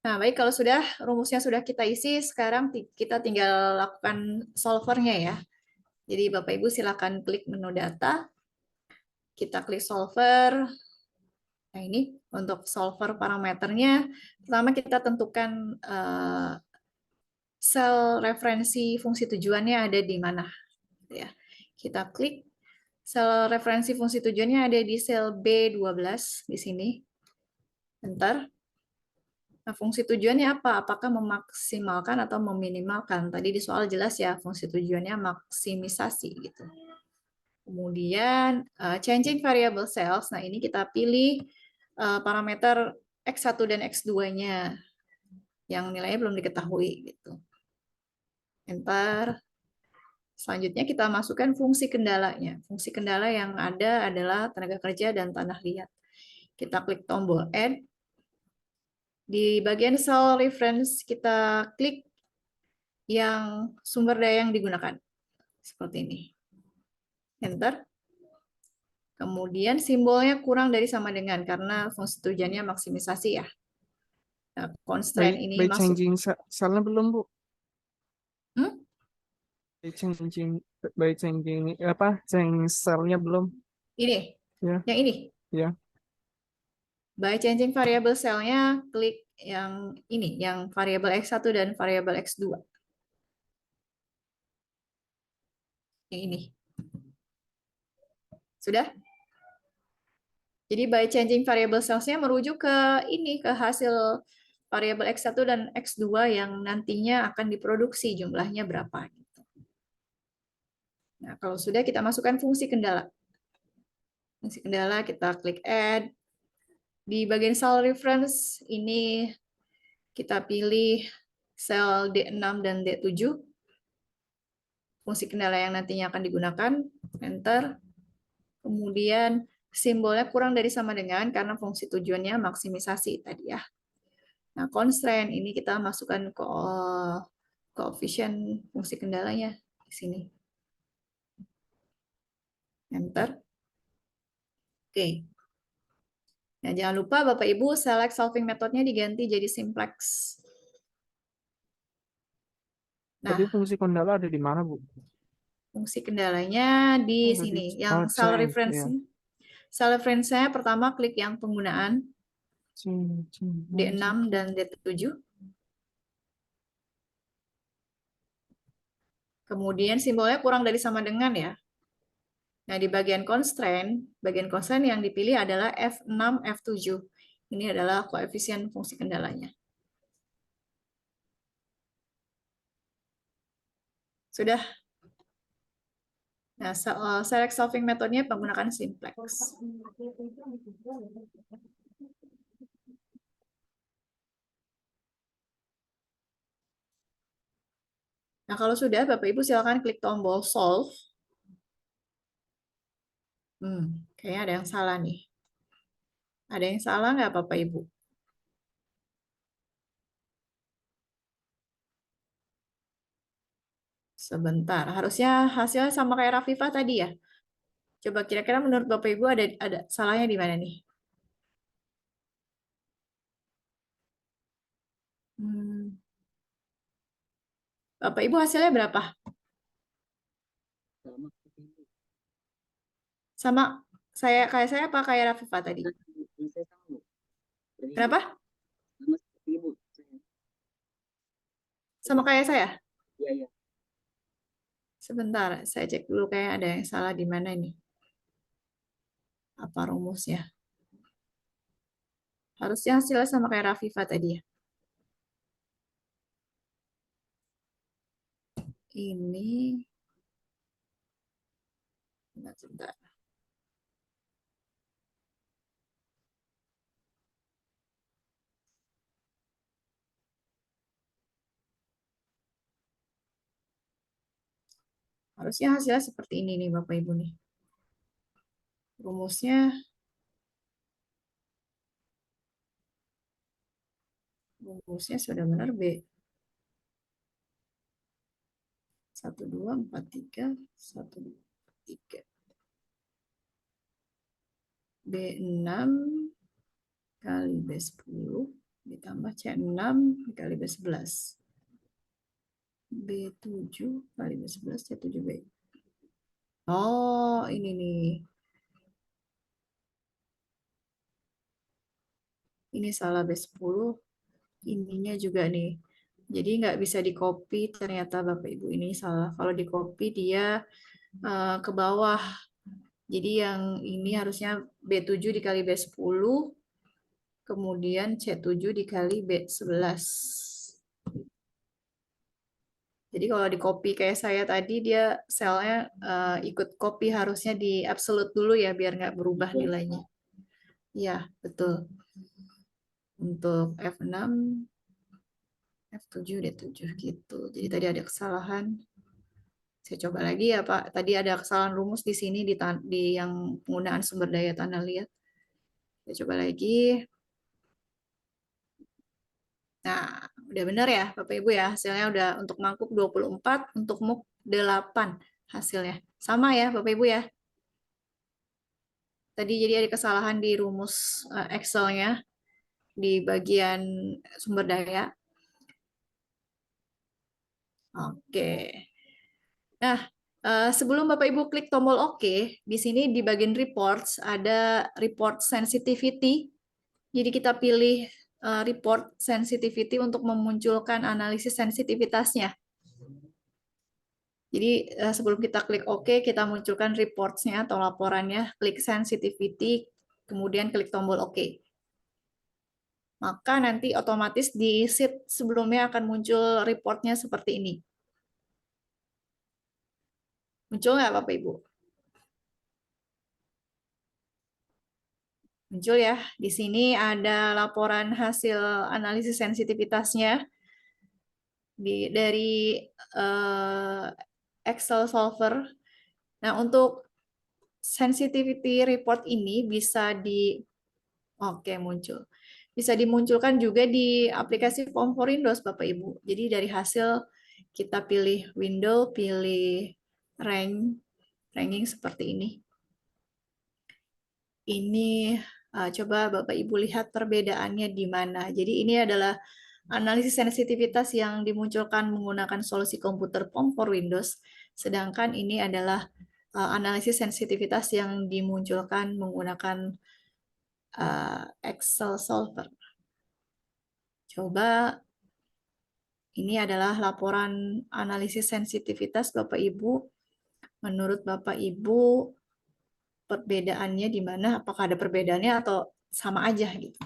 Nah, baik kalau sudah rumusnya sudah kita isi, sekarang kita tinggal lakukan solvernya ya. Jadi Bapak Ibu silakan klik menu data. Kita klik solver. Nah, ini untuk solver parameternya, pertama kita tentukan sel referensi fungsi tujuannya ada di mana. Ya. Kita klik sel referensi fungsi tujuannya ada di sel B12 di sini. Enter. Nah, fungsi tujuannya apa? Apakah memaksimalkan atau meminimalkan? Tadi di soal jelas ya, fungsi tujuannya maksimisasi gitu. Kemudian changing variable cells. Nah, ini kita pilih parameter X1 dan X2-nya yang nilainya belum diketahui gitu. Enter. Selanjutnya kita masukkan fungsi kendalanya. Fungsi kendala yang ada adalah tenaga kerja dan tanah liat. Kita klik tombol Add. Di bagian cell reference kita klik yang sumber daya yang digunakan. Seperti ini. Enter. Kemudian simbolnya kurang dari sama dengan karena fungsi tujuannya maksimisasi ya. Nah, constraint ini By masuk. changing cellnya belum Bu? Hmm? By changing apa? Change cellnya belum? Ini, Ya, yang ini. ya. By changing variable cell-nya, klik yang ini, yang variabel X1 dan variabel X2. Yang ini. Sudah? Jadi by changing variable cells-nya merujuk ke ini, ke hasil variabel X1 dan X2 yang nantinya akan diproduksi, jumlahnya berapa. Gitu. Nah, kalau sudah kita masukkan fungsi kendala. Fungsi kendala kita klik add. Di bagian cell reference ini kita pilih sel D6 dan D7. Fungsi kendala yang nantinya akan digunakan, enter. Kemudian simbolnya kurang dari sama dengan karena fungsi tujuannya maksimisasi tadi ya. Nah, constraint ini kita masukkan koefisien fungsi kendalanya di sini. Enter. Oke. Nah, jangan lupa Bapak Ibu select solving methodnya diganti jadi simplex. Nah, Tadi fungsi kendala ada di mana Bu? fungsi kendalanya di Oh, tadi sini, yang cell change, reference. ya. Cell reference-nya pertama klik yang penggunaan Change. D6 dan D7. Kemudian simbolnya kurang dari sama dengan ya. Nah, di bagian constraint yang dipilih adalah F6, F7. Ini adalah koefisien fungsi kendalanya. Sudah? Nah, select solving metodenya menggunakan simplex. Nah, kalau sudah, Bapak Ibu silakan klik tombol solve. Kayaknya ada yang salah nih. Ada yang salah nggak Bapak Ibu? Sebentar, harusnya hasilnya sama kayak Rafifah tadi ya. Coba kira-kira menurut Bapak Ibu ada salahnya di mana nih? Bapak Ibu hasilnya berapa? Sama seperti Bu. Sama kayak saya apa kayak Rafifah tadi? Yang saya sama Bu. Berarti Kenapa? sama seperti Ibu. Sama kayak saya? Iya, iya. Sebentar, saya cek dulu kayak ada yang salah di mana nih. Apa rumusnya? Harusnya hasilnya sama kayak Rafifah tadi ya. Ini sebentar. Harusnya hasilnya seperti ini nih Bapak Ibu nih. Rumusnya sudah benar B. 1, 2, 4, 3, 1, 2, 3. B6 kali B10 ditambah C6 dikali B11. B7 kali B11 C7B. Oh, ini nih. Ini salah B10. Ininya juga nih. Jadi nggak bisa di-copy ternyata Bapak Ibu. Ini salah. Kalau di-copy dia ke bawah. Jadi yang ini harusnya B7 dikali B10. Kemudian C7 dikali B11. Jadi kalau di copy kayak saya tadi, dia selnya ikut copy harusnya di absolute dulu ya, biar nggak berubah nilainya. Iya, betul. Untuk F6, F7, D7 gitu. Jadi tadi ada kesalahan. Saya coba lagi ya Pak. Tadi ada kesalahan rumus di sini di yang penggunaan sumber daya tanah liat. Saya coba lagi. Nah, udah benar ya Bapak Ibu ya. Hasilnya udah untuk mangkuk 24, untuk muk 8 hasilnya. Sama ya Bapak Ibu ya. Tadi jadi ada kesalahan di rumus Excel-nya di bagian sumber daya. Oke. Nah, sebelum Bapak Ibu klik tombol OK, di sini di bagian reports ada report sensitivity. Jadi kita pilih report sensitivity untuk memunculkan analisis sensitivitasnya. Jadi sebelum kita klik OK, kita munculkan reports-nya atau laporannya, klik sensitivity, kemudian klik tombol OK. Maka nanti otomatis di sheet sebelumnya akan muncul reportnya seperti ini. Muncul nggak Bapak Ibu? Muncul ya. Di sini ada laporan hasil analisis sensitivitasnya dari Excel solver. Nah, untuk sensitivity report ini bisa muncul. Bisa dimunculkan juga di aplikasi Form for Windows, Bapak Ibu. Jadi dari hasil kita pilih window, pilih ranking seperti ini. Ini coba Bapak Ibu lihat perbedaannya di mana. Jadi ini adalah analisis sensitivitas yang dimunculkan menggunakan solusi komputer Form for Windows, sedangkan ini adalah analisis sensitivitas yang dimunculkan menggunakan Excel solver. Coba ini adalah laporan analisis sensitivitas Bapak Ibu. Menurut Bapak Ibu perbedaannya di mana? Apakah ada perbedaannya atau sama aja gitu?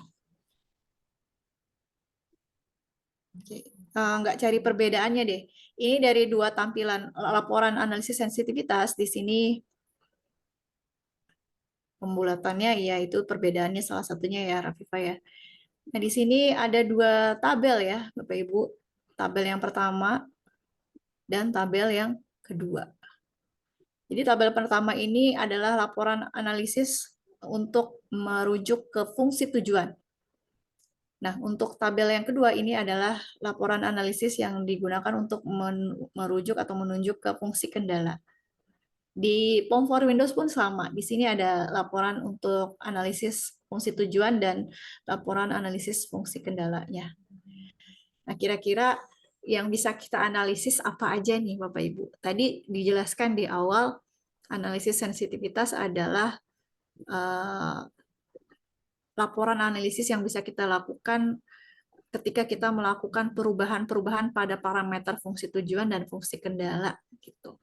Oke. Nggak cari perbedaannya deh. Ini dari dua tampilan laporan analisis sensitivitas. Di sini pembulatannya ya itu perbedaannya salah satunya ya Rafifa ya. Nah, di sini ada dua tabel ya Bapak Ibu. Tabel yang pertama dan tabel yang kedua. Jadi tabel pertama ini adalah laporan analisis untuk merujuk ke fungsi tujuan. Nah, untuk tabel yang kedua ini adalah laporan analisis yang digunakan untuk merujuk atau menunjuk ke fungsi kendala. Di Form for Windows pun sama. Di sini ada laporan untuk analisis fungsi tujuan dan laporan analisis fungsi kendalanya. Nah, kira-kira yang bisa kita analisis apa aja nih Bapak Ibu? Tadi dijelaskan di awal analisis sensitivitas adalah laporan analisis yang bisa kita lakukan ketika kita melakukan perubahan-perubahan pada parameter fungsi tujuan dan fungsi kendala gitu.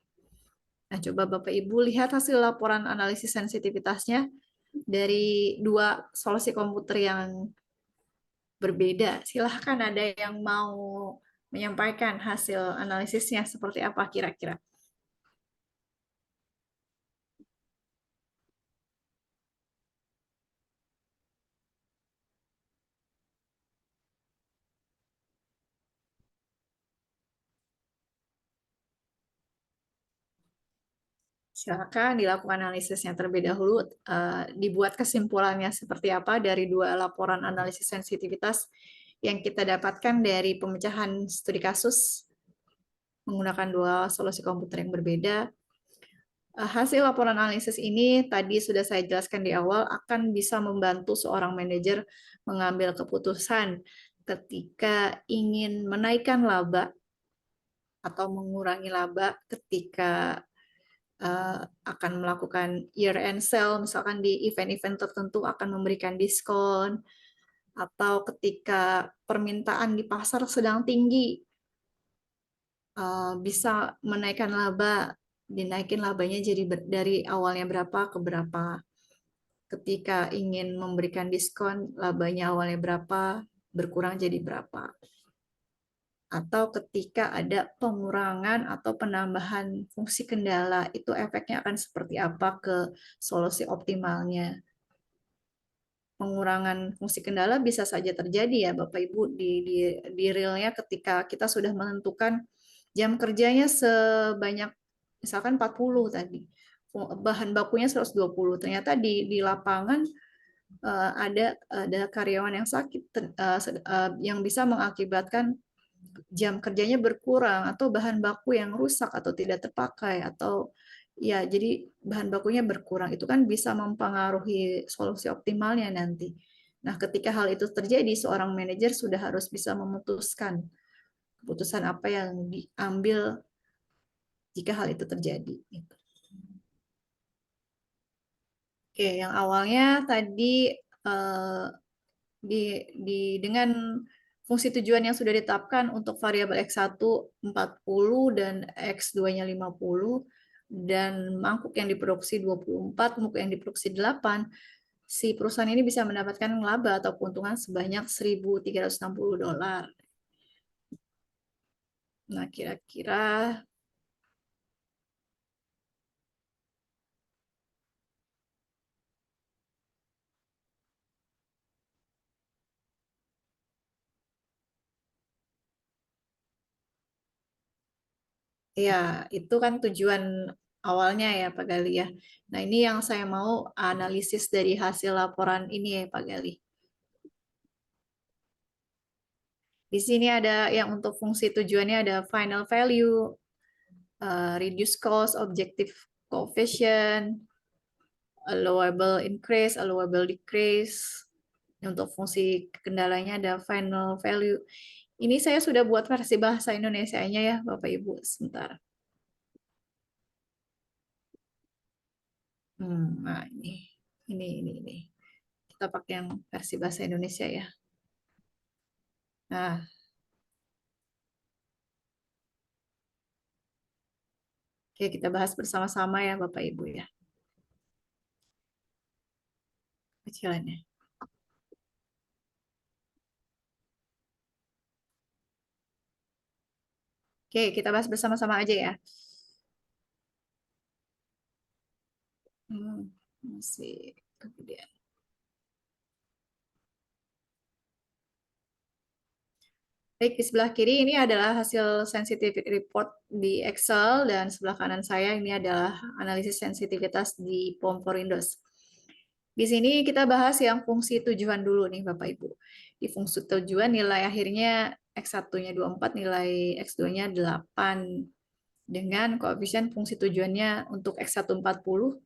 Nah, coba Bapak Ibu lihat hasil laporan analisis sensitivitasnya dari dua solusi komputer yang berbeda. Silahkan ada yang mau menyampaikan hasil analisisnya seperti apa kira-kira. Silakan dilakukan analisisnya terlebih dahulu, dibuat kesimpulannya seperti apa dari dua laporan analisis sensitivitas yang kita dapatkan dari pemecahan studi kasus menggunakan dua solusi komputer yang berbeda. Hasil laporan analisis ini tadi sudah saya jelaskan di awal akan bisa membantu seorang manajer mengambil keputusan ketika ingin menaikkan laba atau mengurangi laba ketika akan melakukan year end sale, misalkan di event-event tertentu akan memberikan diskon, atau ketika permintaan di pasar sedang tinggi, bisa menaikkan laba, dinaikin labanya jadi dari awalnya berapa ke berapa. Ketika ingin memberikan diskon, labanya awalnya berapa, berkurang jadi berapa. Atau ketika ada pengurangan atau penambahan fungsi kendala, itu efeknya akan seperti apa ke solusi optimalnya. Pengurangan fungsi kendala bisa saja terjadi ya Bapak Ibu di realnya ketika kita sudah menentukan jam kerjanya sebanyak misalkan 40 tadi. Bahan bakunya 120. Ternyata di lapangan ada karyawan yang sakit yang bisa mengakibatkan jam kerjanya berkurang atau bahan baku yang rusak atau tidak terpakai atau ya jadi bahan bakunya berkurang itu kan bisa mempengaruhi solusi optimalnya nanti. Nah, ketika hal itu terjadi, seorang manajer sudah harus bisa memutuskan keputusan apa yang diambil jika hal itu terjadi. Gitu. Oke, yang awalnya tadi dengan fungsi tujuan yang sudah ditetapkan untuk variabel X1 40 dan X2-nya 50 dan mangkuk yang diproduksi 24, mangkuk yang diproduksi 8, si perusahaan ini bisa mendapatkan laba atau keuntungan sebanyak $1.360. Nah, kira-kira ya, itu kan tujuan awalnya ya, Pak Gali ya. Nah, ini yang saya mau analisis dari hasil laporan ini ya, Pak Gali. Di sini ada yang untuk fungsi tujuannya ada final value, reduce cost, objective coefficient, allowable increase, allowable decrease. Untuk fungsi kendalanya ada final value. Ini saya sudah buat versi bahasa Indonesianya ya, Bapak Ibu. Sebentar. Nah ini. Kita pakai yang versi bahasa Indonesia ya. Nah, oke, kita bahas bersama-sama ya Bapak Ibu ya. Kecilannya. Oke, kita bahas bersama-sama aja ya. Masih kemudian. Baik, di sebelah kiri ini adalah hasil sensitivity report di Excel dan sebelah kanan saya ini adalah analisis sensitivitas di Pomporindo. Di sini kita bahas yang fungsi tujuan dulu nih Bapak Ibu. Di fungsi tujuan nilai akhirnya X1-nya 24, nilai X2-nya 8 dengan koefisien fungsi tujuannya untuk X1 40,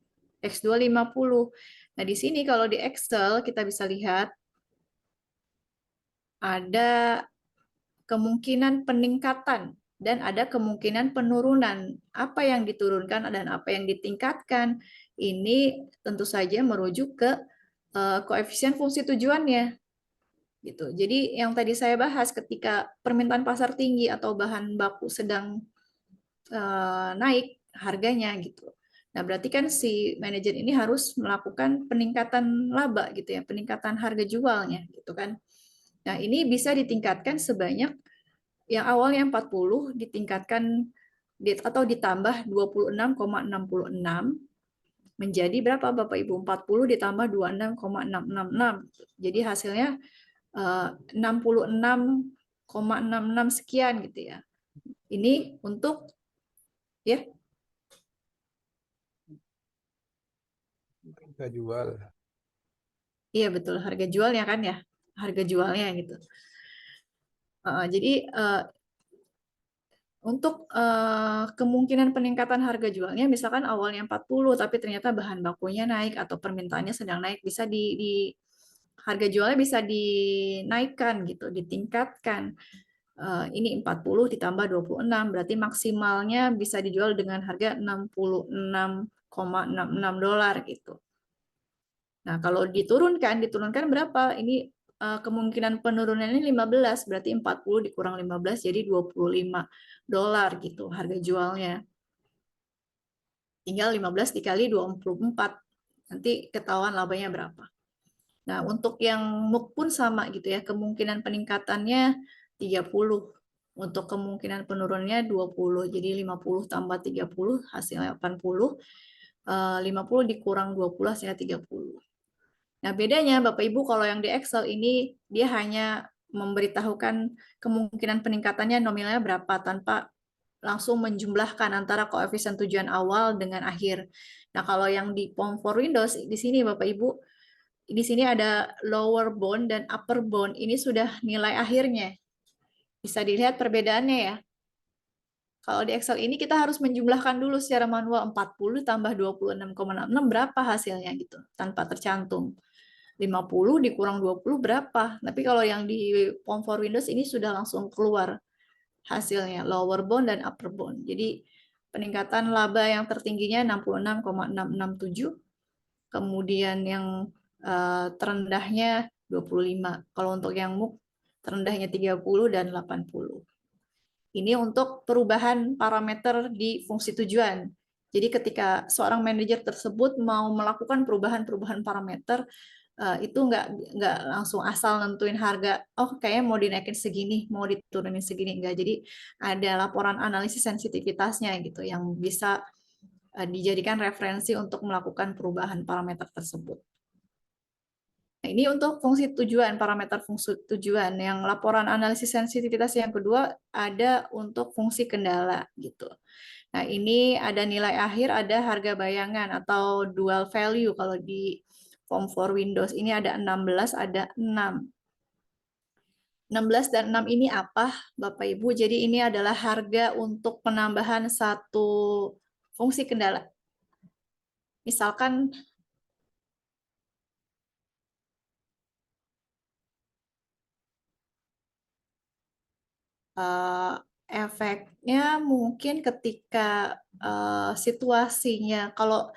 X2 50. Nah, di sini kalau di Excel kita bisa lihat ada kemungkinan peningkatan dan ada kemungkinan penurunan. Apa yang diturunkan dan apa yang ditingkatkan ini tentu saja merujuk ke koefisien fungsi tujuannya. Gitu. Jadi yang tadi saya bahas ketika permintaan pasar tinggi atau bahan baku sedang naik harganya gitu. Nah, berarti kan si manajer ini harus melakukan peningkatan laba gitu ya, peningkatan harga jualnya gitu kan. Nah, ini bisa ditingkatkan sebanyak yang awalnya 40 ditingkatkan atau ditambah 26,66 menjadi berapa Bapak Ibu? 40 ditambah 26,666. Jadi hasilnya 66,66 sekian gitu ya. Ini untuk ya harga jual. iya betul harga jualnya kan ya. Harga jualnya gitu. Jadi untuk kemungkinan peningkatan harga jualnya, misalkan awalnya 40, tapi ternyata bahan bakunya naik atau permintaannya sedang naik, bisa di harga jualnya bisa dinaikkan gitu, ditingkatkan. Ini 40 ditambah 26, berarti maksimalnya bisa dijual dengan harga $66,66 gitu. Nah, kalau diturunkan berapa? Ini kemungkinan penurunannya 15, berarti 40 dikurang 15 jadi $25 gitu harga jualnya. Tinggal 15 dikali 24, nanti ketahuan labanya berapa. Nah, untuk yang MUK pun sama gitu ya, kemungkinan peningkatannya 30. Untuk kemungkinan penurunannya 20, jadi 50 tambah 30 hasilnya 80, 50 dikurang 20 hasilnya 30. Nah, bedanya Bapak Ibu kalau yang di Excel ini dia hanya memberitahukan kemungkinan peningkatannya nominalnya berapa tanpa langsung menjumlahkan antara koefisien tujuan awal dengan akhir. Nah, kalau yang di Form for Windows di sini Bapak Ibu, di sini ada lower bound dan upper bound. Ini sudah nilai akhirnya. Bisa dilihat perbedaannya ya. Kalau di Excel ini kita harus menjumlahkan dulu secara manual 40 tambah 26,66 berapa hasilnya gitu, tanpa tercantum. 50 dikurang 20 berapa. Tapi kalau yang di Form for Windows ini sudah langsung keluar hasilnya, lower bound dan upper bound. Jadi peningkatan laba yang tertingginya 66,667, kemudian yang terendahnya 25. Kalau untuk yang MUK terendahnya 30 dan 80. Ini untuk perubahan parameter di fungsi tujuan. Jadi ketika seorang manajer tersebut mau melakukan perubahan-perubahan parameter, itu nggak langsung asal nentuin harga, oh kayaknya mau dinaikin segini, mau diturunin segini, enggak. Jadi ada laporan analisis sensitivitasnya gitu yang bisa dijadikan referensi untuk melakukan perubahan parameter tersebut. Nah, ini untuk fungsi tujuan, parameter fungsi tujuan. Yang laporan analisis sensitivitas yang kedua ada untuk fungsi kendala gitu. Nah, ini ada nilai akhir, ada harga bayangan atau dual value kalau di Form for Windows. Ini ada 16, ada 6. 16 dan 6 ini apa, Bapak Ibu? Jadi ini adalah harga untuk penambahan satu fungsi kendala. Misalkan efeknya mungkin ketika situasinya, kalau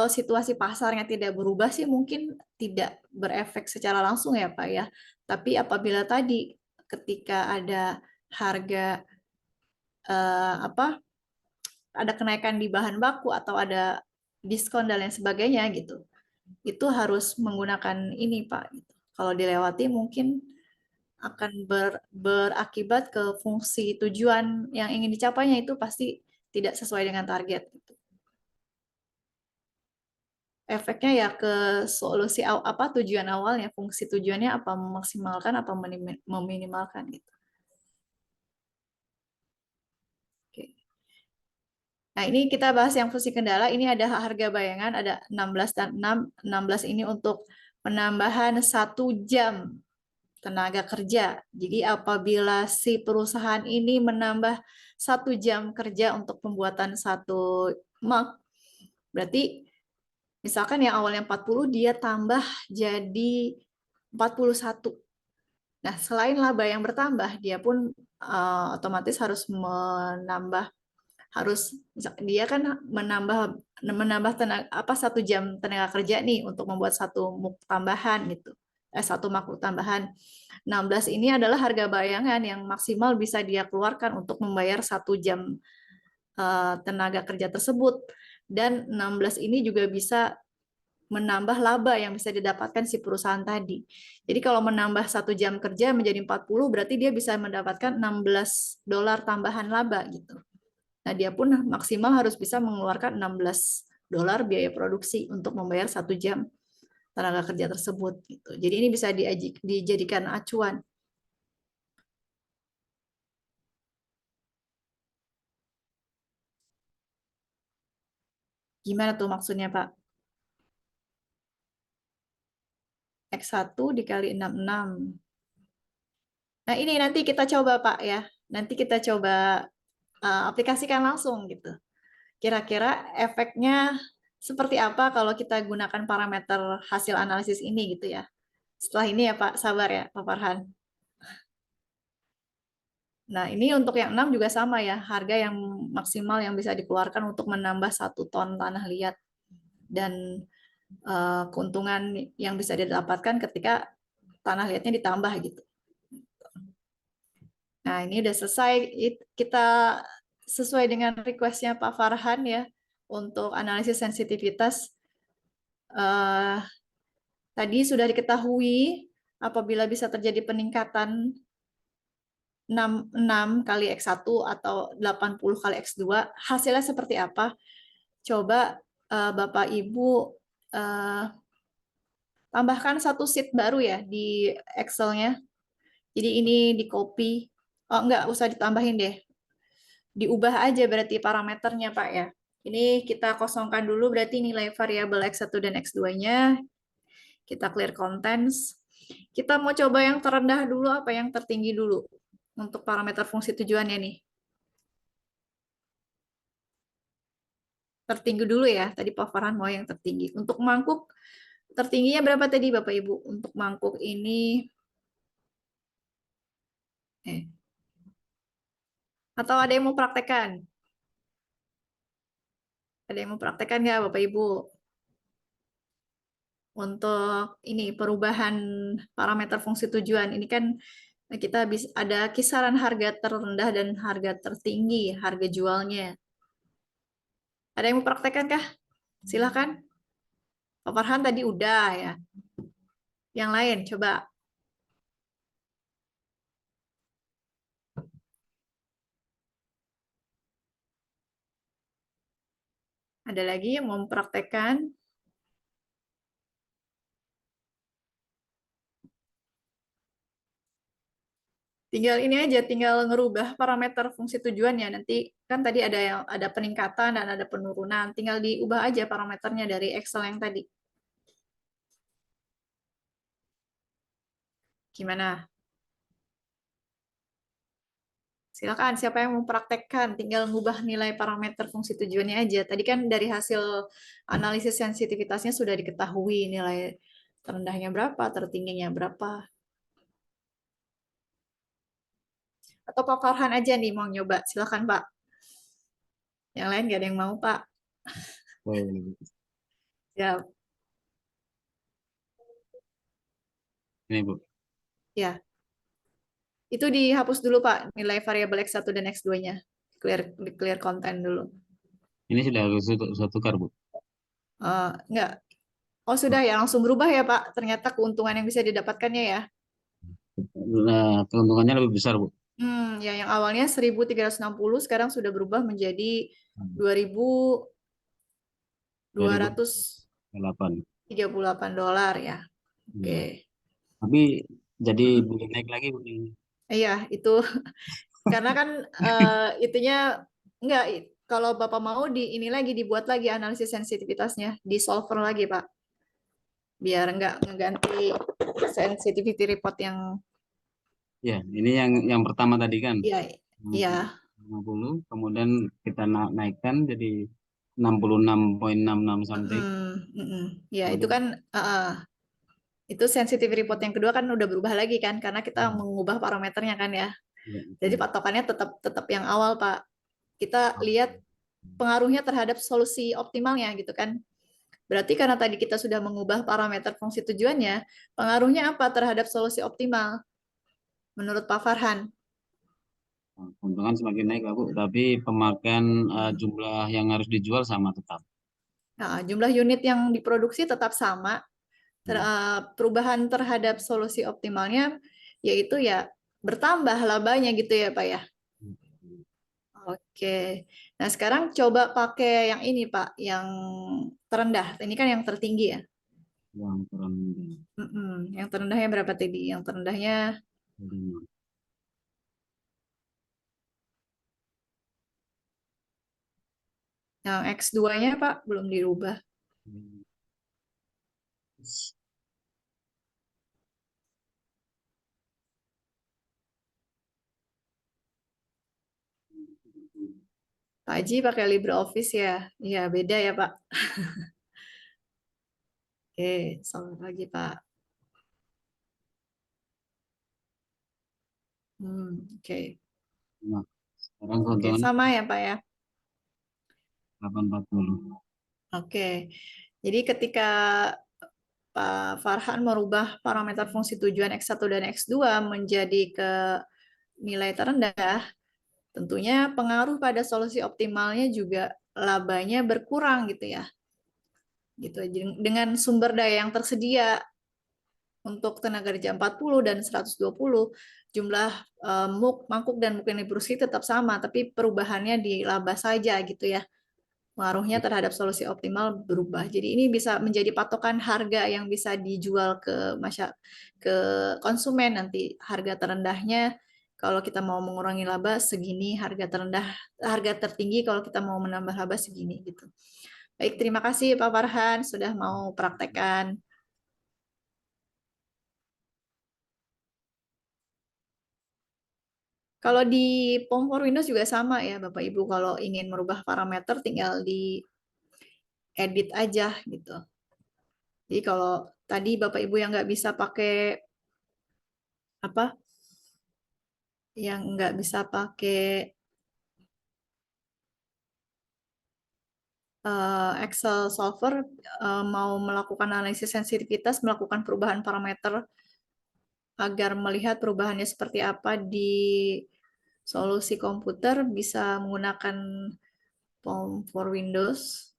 situasi pasarnya tidak berubah sih mungkin tidak berefek secara langsung ya Pak ya. Tapi apabila tadi ketika ada harga ada kenaikan di bahan baku atau ada diskon dan lain sebagainya gitu, itu harus menggunakan ini Pak. Kalau dilewati mungkin akan berakibat ke fungsi tujuan yang ingin dicapainya itu pasti tidak sesuai dengan target. Efeknya ya ke solusi apa tujuan awalnya, fungsi tujuannya apa memaksimalkan apa meminimalkan gitu. Oke. Nah, ini kita bahas yang fungsi kendala. Ini ada harga bayangan, ada 16 dan 6. 16 ini untuk penambahan 1 jam tenaga kerja. Jadi apabila si perusahaan ini menambah 1 jam kerja untuk pembuatan satu mug, berarti misalkan yang awalnya 40 dia tambah jadi 41. Nah, selain laba yang bertambah, dia pun otomatis harus menambah, dia kan menambah tenaga, 1 jam tenaga kerja nih untuk membuat satu mug tambahan gitu. Satu mug tambahan. 16 ini adalah harga bayangan yang maksimal bisa dia keluarkan untuk membayar 1 jam tenaga kerja tersebut. Dan 16 ini juga bisa menambah laba yang bisa didapatkan si perusahaan tadi. Jadi kalau menambah 1 jam kerja menjadi 40, berarti dia bisa mendapatkan $16 tambahan laba gitu. Nah, dia pun maksimal harus bisa mengeluarkan $16 biaya produksi untuk membayar 1 jam tenaga kerja tersebut. Gitu. Jadi ini bisa dijadikan acuan. Gimana tuh maksudnya, Pak? X1 dikali 66. Nah, ini nanti kita coba, Pak, ya. Nanti kita coba aplikasikan langsung, gitu. Kira-kira efeknya seperti apa kalau kita gunakan parameter hasil analisis ini, gitu ya. Setelah ini ya, Pak, sabar ya, Pak Farhan. Nah, ini untuk yang 6 juga sama ya, harga yang maksimal yang bisa dikeluarkan untuk menambah 1 ton tanah liat. Dan keuntungan yang bisa didapatkan ketika tanah liatnya ditambah gitu. Nah, ini udah selesai. Kita sesuai dengan request-nya Pak Farhan ya, untuk analisis sensitivitas. Tadi sudah diketahui apabila bisa terjadi peningkatan 6 kali X1 atau 80 kali X2, hasilnya seperti apa? Coba Bapak Ibu tambahkan satu sheet baru ya di Excel-nya. Jadi ini di copy. Oh, enggak usah ditambahin deh. diubah aja berarti parameternya, Pak ya. Ini kita kosongkan dulu berarti nilai variabel X1 dan X2-nya. Kita clear contents. Kita mau coba yang terendah dulu apa yang tertinggi dulu untuk parameter fungsi tujuannya nih. Tertinggi dulu ya. Tadi Pak Farhan mau yang tertinggi. Untuk mangkuk tertingginya berapa tadi Bapak Ibu? Untuk mangkuk ini atau ada yang mau praktekkan? Ada yang mau praktekkan nggak Bapak Ibu? Untuk ini perubahan parameter fungsi tujuan ini kan kita bisa ada kisaran harga terendah dan harga tertinggi harga jualnya. Ada yang mau praktekkan kah? Silahkan. Pak Farhan tadi udah ya. Yang lain coba. Ada lagi yang mau mempraktekkan? Tinggal ini aja, tinggal ngerubah parameter fungsi tujuannya. Nanti kan tadi ada peningkatan dan ada penurunan. Tinggal diubah aja parameternya dari Excel yang tadi. Gimana? Silakan, siapa yang mempraktekkan? Tinggal ngubah nilai parameter fungsi tujuannya aja. Tadi kan dari hasil analisis sensitivitasnya sudah diketahui nilai terendahnya berapa, tertingginya berapa. Atau Pak Farhan aja nih mau nyoba. Silakan Pak. Yang lain nggak ada yang mau Pak. Oh, Ya, ini Bu. ya. Itu dihapus dulu Pak, nilai variabel X1 dan X2-nya. Clear content dulu. Ini sudah saya tukar Bu. Enggak. Oh, sudah ya, langsung berubah ya Pak. Ternyata keuntungan yang bisa didapatkannya ya. Nah, keuntungannya lebih besar Bu. Ya yang awalnya 1.360 sekarang sudah berubah menjadi 2.238 8. ya. Oke. Iya. Tapi jadi boleh naik lagi Bu. Iya, itu karena kan itunya enggak kalau Bapak mau ini lagi dibuat lagi analisis sensitivitasnya, di solver lagi, Pak. Biar enggak ngeganti sensitivity report yang Ya, ini yang pertama tadi kan. iya, iya. 50, kemudian kita naikkan jadi 66,66 something. Ya, itu kan itu sensitivity report yang kedua kan udah berubah lagi kan karena kita mengubah parameternya kan ya. Ya, Jadi patokannya tetap yang awal, Pak. Kita lihat pengaruhnya terhadap solusi optimalnya gitu kan. Berarti karena tadi kita sudah mengubah parameter fungsi tujuannya, pengaruhnya apa terhadap solusi optimal menurut Pak Farhan? keuntungan semakin naik lah Bu, tapi pemakaian jumlah yang harus dijual sama tetap. Nah, jumlah unit yang diproduksi tetap sama. Perubahan terhadap solusi optimalnya yaitu ya bertambah labanya gitu ya Pak ya. Oke. Nah, sekarang coba pakai yang ini Pak, yang terendah. Ini kan yang tertinggi ya. Yang kurang Yang terendahnya berapa tadi? Yang terendahnya yang X2-nya Pak belum dirubah. Pak Haji pakai LibreOffice ya? Iya, beda ya Pak. Oke, selamat pagi Pak. Oke. Nah, sekarang Oke, keuntungan sama ya Pak ya. 840. Oke. Jadi ketika Pak Farhan merubah parameter fungsi tujuan X1 dan X2 menjadi ke nilai terendah, tentunya pengaruh pada solusi optimalnya juga labanya berkurang gitu ya. Gitu. Dengan sumber daya yang tersedia untuk tenaga kerja 40 dan 120, jumlah mangkuk dan muk yang diproduksi tetap sama, tapi perubahannya di laba saja gitu ya. Pengaruhnya terhadap solusi optimal berubah. Jadi ini bisa menjadi patokan harga yang bisa dijual ke konsumen nanti harga terendahnya kalau kita mau mengurangi laba segini, harga tertinggi kalau kita mau menambah laba segini gitu. Baik, terima kasih Pak Farhan sudah mau praktekkan. Kalau di Form for Windows juga sama ya Bapak Ibu, kalau ingin merubah parameter tinggal di edit aja gitu. Jadi kalau tadi Bapak Ibu yang nggak bisa pakai apa? Yang nggak bisa pakai Excel solver, mau melakukan analisis sensitivitas, melakukan perubahan parameter agar melihat perubahannya seperti apa di solusi komputer, bisa menggunakan Form for Windows.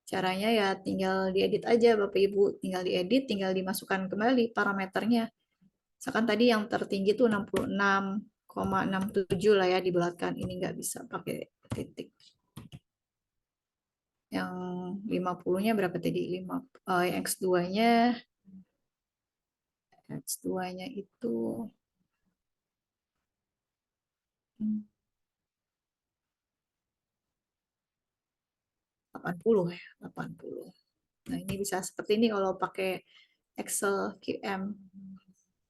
Caranya ya tinggal diedit aja Bapak Ibu, tinggal diedit, tinggal dimasukkan kembali parameternya. Misalkan tadi yang tertinggi tuh 66,67 lah ya dibulatkan. Ini nggak bisa pakai titik. Yang 50-nya berapa tadi? Yang X2-nya itu 80 ya, 80. Nah, ini bisa seperti ini kalau pakai Excel QM.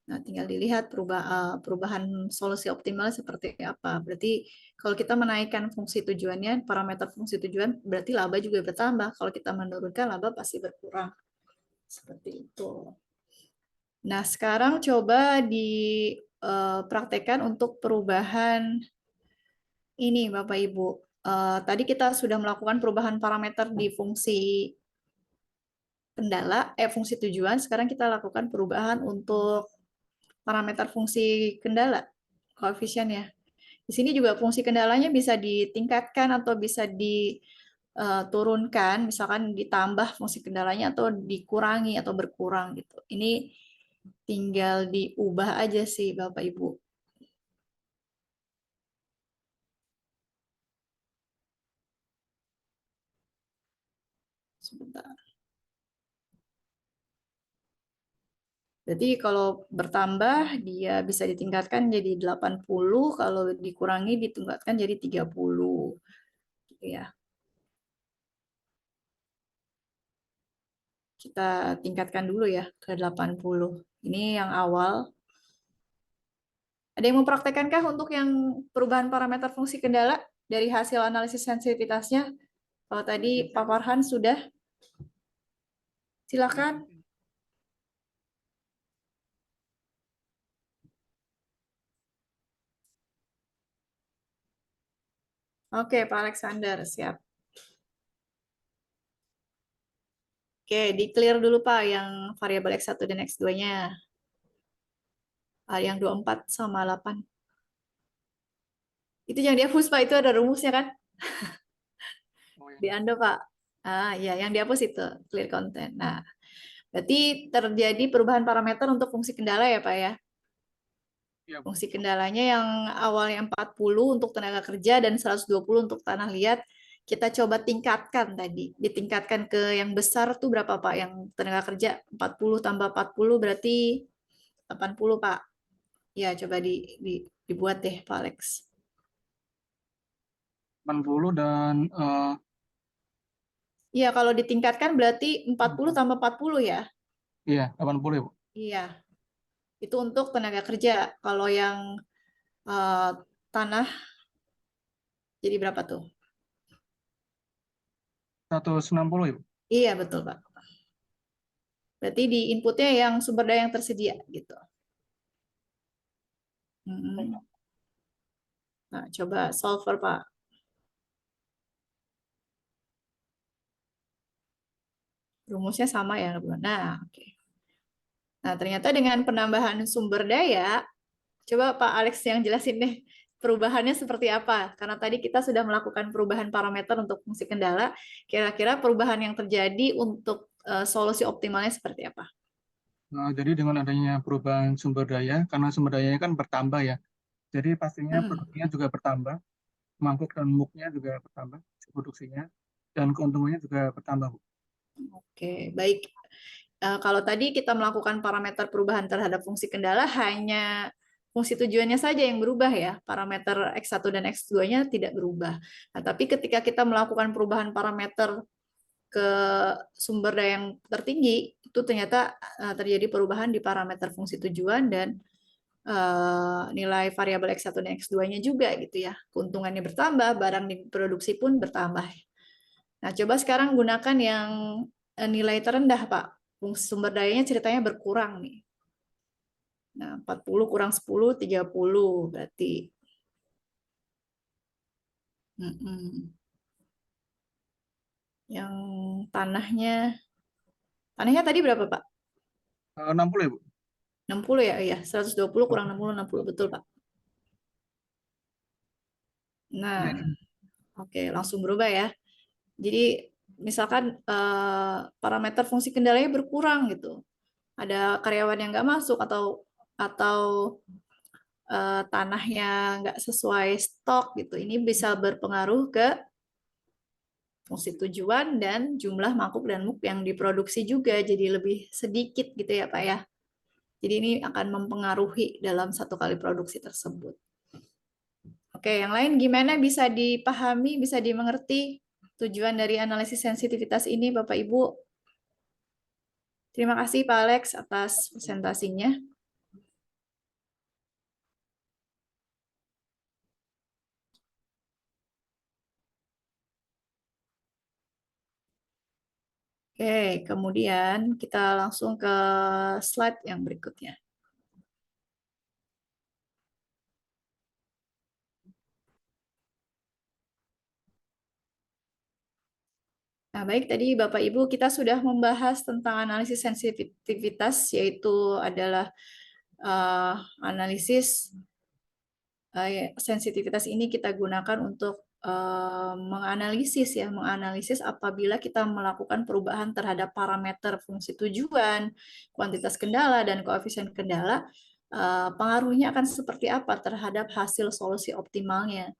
Nah, tinggal dilihat perubahan solusi optimal seperti apa. Berarti kalau kita menaikkan fungsi tujuannya, parameter fungsi tujuan, berarti laba juga bertambah. Kalau kita menurunkan, laba pasti berkurang. Seperti itu. Nah, sekarang coba dipraktekkan untuk perubahan ini, Bapak Ibu. Tadi kita sudah melakukan perubahan parameter di fungsi fungsi tujuan. Sekarang kita lakukan perubahan untuk parameter fungsi kendala, koefisien ya. Di sini juga fungsi kendalanya bisa ditingkatkan atau bisa diturunkan, misalkan ditambah fungsi kendalanya atau dikurangi atau berkurang gitu. Ini tinggal diubah aja sih Bapak Ibu. Sebentar. Berarti kalau bertambah dia bisa ditingkatkan jadi 80, kalau dikurangi ditingkatkan jadi 30. Gitu ya. Kita tingkatkan dulu ya ke 80. Ini yang awal. Ada yang mempraktekkah untuk yang perubahan parameter fungsi kendala dari hasil analisis sensitivitasnya? Kalau tadi Pak Farhan sudah, silakan. Oke, Pak Alexander, siap. Oke, di-clear dulu Pak yang variabel X1 dan X2-nya. Yang 24 sama 8. Itu yang dihapus Pak, itu ada rumusnya kan? Oh, Di Ando Pak. Ya, yang dihapus itu, clear content. Nah, berarti terjadi perubahan parameter untuk fungsi kendala ya Pak ya? iya, Bu. Fungsi kendalanya yang awalnya 40 untuk tenaga kerja dan 120 untuk tanah liat, kita coba tingkatkan tadi. Ditingkatkan ke yang besar tuh berapa Pak? Yang tenaga kerja 40 tambah 40 berarti 80 Pak. Ya, coba dibuat deh Pak Alex. 80 dan Iya, kalau ditingkatkan berarti 40 tambah 40 ya? iya 80 ya, Bu. Iya, itu untuk tenaga kerja. Kalau yang eh, tanah jadi berapa tuh? 160 ya, Bu. Iya, betul Pak. Berarti di inputnya yang sumber daya yang tersedia gitu. Nah, coba solver Pak. Rumusnya sama ya. Nah, oke. Nah, ternyata dengan penambahan sumber daya, coba Pak Alex yang jelasin deh perubahannya seperti apa. Karena tadi kita sudah melakukan perubahan parameter untuk fungsi kendala. Kira-kira perubahan yang terjadi untuk solusi optimalnya seperti apa? Nah, jadi dengan adanya perubahan sumber daya, karena sumber dayanya kan bertambah ya, jadi pastinya produksinya juga bertambah, mangkuk dan muknya juga bertambah produksinya, dan keuntungannya juga bertambah, Bu. Oke, baik. Kalau tadi kita melakukan parameter perubahan terhadap fungsi kendala hanya fungsi tujuannya saja yang berubah ya, parameter X1 dan X2-nya tidak berubah. Nah, tapi ketika kita melakukan perubahan parameter ke sumber daya yang tertinggi, itu ternyata terjadi perubahan di parameter fungsi tujuan dan nilai variabel X1 dan X2-nya juga gitu ya. Keuntungannya bertambah, barang diproduksi pun bertambah. Nah, coba sekarang gunakan yang nilai terendah, Pak. Fungsi sumber dayanya ceritanya berkurang nih. Nah, 40 kurang 10, 30 berarti. Yang tanahnya tadi berapa, Pak? 60 ya, Bu? 60 ya, iya. 120 kurang 60, 60. Betul, Pak. Nah, oke, langsung berubah ya. Jadi, misalkan parameter fungsi kendalanya berkurang gitu. Ada karyawan yang nggak masuk atau tanahnya nggak sesuai stok gitu. Ini bisa berpengaruh ke fungsi tujuan dan jumlah mangkuk dan muk yang diproduksi juga jadi lebih sedikit gitu ya Pak ya. Jadi ini akan mempengaruhi dalam satu kali produksi tersebut. Oke, yang lain gimana bisa dipahami, bisa dimengerti tujuan dari analisis sensitivitas ini Bapak Ibu? Terima kasih Pak Alex atas presentasinya. Oke, kemudian kita langsung ke slide yang berikutnya. Nah, baik, tadi Bapak Ibu kita sudah membahas tentang analisis sensitivitas, yaitu adalah analisis sensitivitas ini kita gunakan untuk menganalisis apabila kita melakukan perubahan terhadap parameter fungsi tujuan, kuantitas kendala, dan koefisien kendala, pengaruhnya akan seperti apa terhadap hasil solusi optimalnya.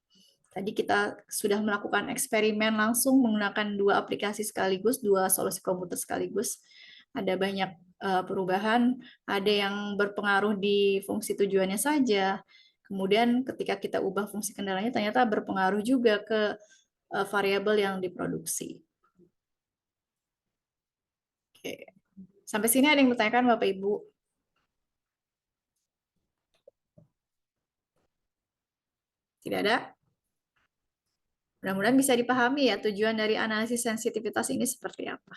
Tadi kita sudah melakukan eksperimen langsung menggunakan dua aplikasi sekaligus, dua solusi komputer sekaligus. Ada banyak perubahan, ada yang berpengaruh di fungsi tujuannya saja. Kemudian ketika kita ubah fungsi kendalanya ternyata berpengaruh juga ke variabel yang diproduksi. Oke. Sampai sini ada yang bertanyakan Bapak Ibu? Tidak ada? Mudah-mudahan bisa dipahami ya tujuan dari analisis sensitivitas ini seperti apa.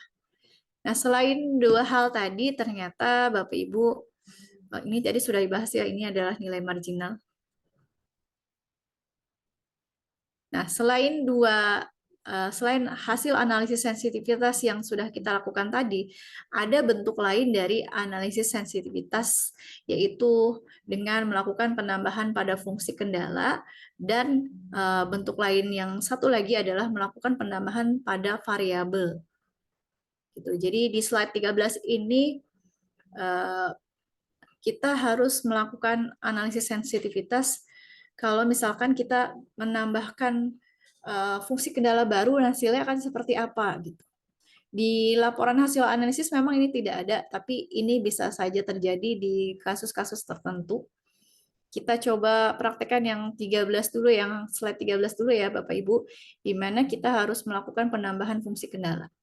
Nah, selain dua hal tadi, ternyata Bapak Ibu, ini tadi sudah dibahas ya, ini adalah nilai marginal. Nah, selain hasil analisis sensitivitas yang sudah kita lakukan tadi, ada bentuk lain dari analisis sensitivitas, yaitu dengan melakukan penambahan pada fungsi kendala, dan bentuk lain yang satu lagi adalah melakukan penambahan pada variabel. Gitu. Jadi di slide 13 ini kita harus melakukan analisis sensitivitas kalau misalkan kita menambahkan fungsi kendala baru, hasilnya akan seperti apa gitu. Di laporan hasil analisis memang ini tidak ada, tapi ini bisa saja terjadi di kasus-kasus tertentu. Kita coba praktekkan yang 13 dulu, yang slide 13 dulu ya Bapak Ibu, di mana kita harus melakukan penambahan fungsi kendala.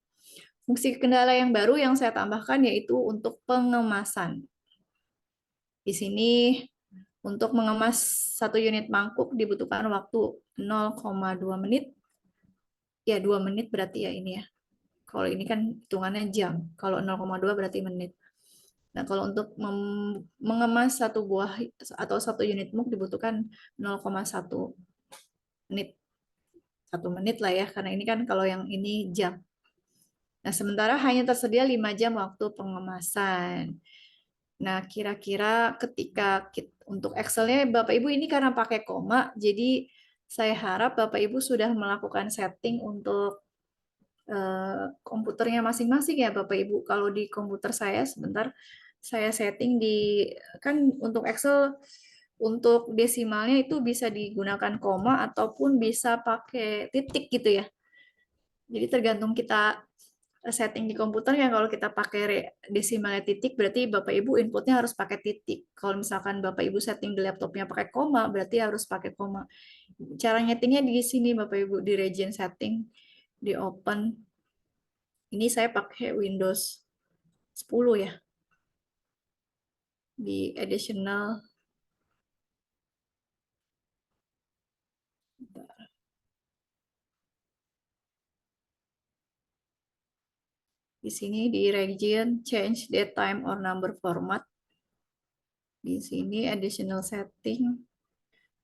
Fungsi kendala yang baru yang saya tambahkan yaitu untuk pengemasan. Di sini untuk mengemas 1 unit mangkuk dibutuhkan waktu 0,2 menit. Ya, 2 menit berarti ya ini ya. Kalau ini kan hitungannya jam. Kalau 0,2 berarti menit. Nah, kalau untuk mengemas satu buah atau 1 unit muk dibutuhkan 0,1 menit. 1 menit lah ya, karena ini kan kalau yang ini jam. Nah, sementara hanya tersedia 5 jam waktu pengemasan. Nah, kira-kira ketika untuk Excel-nya Bapak Ibu ini karena pakai koma, jadi saya harap Bapak Ibu sudah melakukan setting untuk komputernya masing-masing ya Bapak Ibu. Kalau di komputer saya sebentar saya setting kan untuk Excel untuk desimalnya itu bisa digunakan koma ataupun bisa pakai titik gitu ya. Jadi tergantung kita setting di komputer yang kalau kita pakai desimalnya titik, berarti Bapak Ibu inputnya harus pakai titik. Kalau misalkan Bapak Ibu setting di laptopnya pakai koma, berarti harus pakai koma. Cara nyetingnya di sini Bapak Ibu, di region setting, di open. Ini saya pakai Windows 10 ya. Di additional. Di sini di region change date time or number format. Di sini additional setting.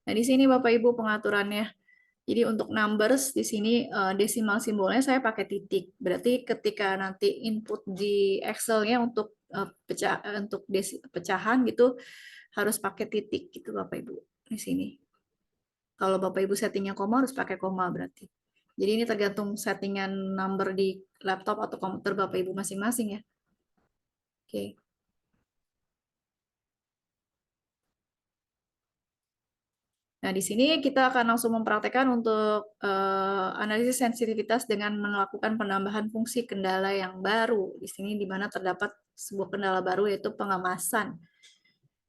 Nah, di sini Bapak Ibu pengaturannya. Jadi untuk numbers di sini desimal simbolnya saya pakai titik. Berarti ketika nanti input di Excel-nya untuk pecahan gitu harus pakai titik gitu Bapak Ibu di sini. Kalau Bapak Ibu settingnya koma harus pakai koma berarti. Jadi ini tergantung settingan number di laptop atau komputer Bapak Ibu masing-masing ya. Oke. Nah, di sini kita akan langsung mempraktekkan untuk analisis sensitivitas dengan melakukan penambahan fungsi kendala yang baru. Di sini di mana terdapat sebuah kendala baru yaitu pengemasan.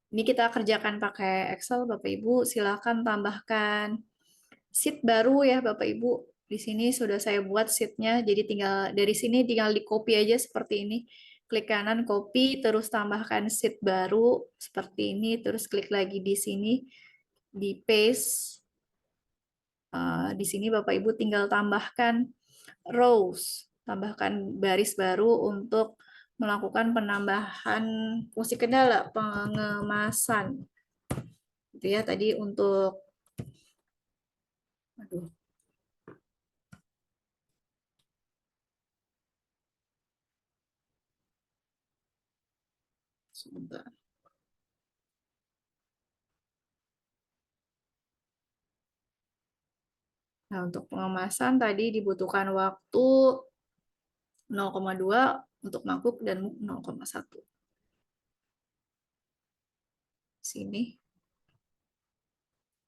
Ini kita kerjakan pakai Excel, Bapak Ibu. Silakan tambahkan sheet baru ya, Bapak Ibu. Di sini sudah saya buat sheet-nya, jadi tinggal dari sini tinggal di-copy aja seperti ini. Klik kanan, copy, terus tambahkan sheet baru seperti ini, terus klik lagi di sini, di paste. Di sini Bapak Ibu tinggal tambahkan rows, tambahkan baris baru untuk melakukan penambahan fungsi kendala pengemasan. Itu ya tadi untuk sebentar. Nah, untuk pengemasan tadi dibutuhkan waktu 0,2 untuk mangkuk dan 0,1. Sini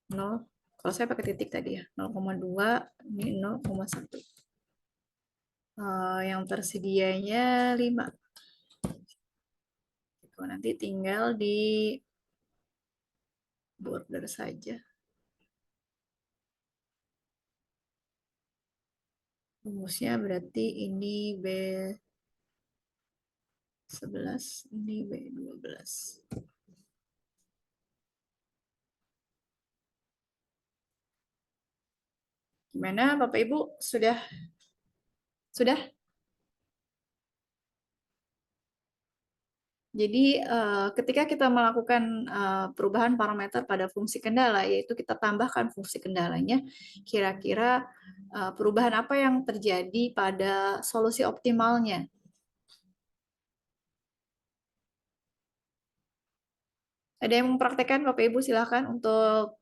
0. Kalau saya pakai titik tadi ya, 0,2, ini 0,1. Yang tersedianya 5. Nanti tinggal di border saja. Rumusnya berarti ini B11, ini B12. Gimana Bapak Ibu? Sudah? Sudah? Jadi ketika kita melakukan perubahan parameter pada fungsi kendala, yaitu kita tambahkan fungsi kendalanya, kira-kira perubahan apa yang terjadi pada solusi optimalnya? Ada yang mempraktekkan Bapak Ibu silakan untuk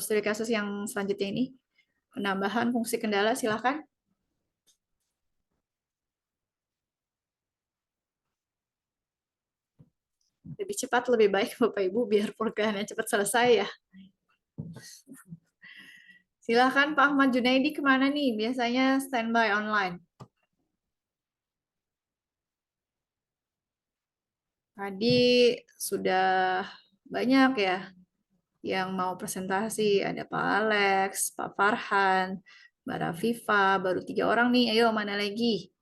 studi kasus yang selanjutnya ini. Penambahan fungsi kendala silakan. Lebih cepat lebih baik Bapak Ibu biar programnya cepat selesai ya. Silakan Pak Ahmad Junaidi kemana nih? Biasanya standby online. Tadi sudah banyak ya yang mau presentasi. Ada Pak Alex, Pak Farhan, Mbak Rafifa, baru 3 orang nih. Ayo mana lagi?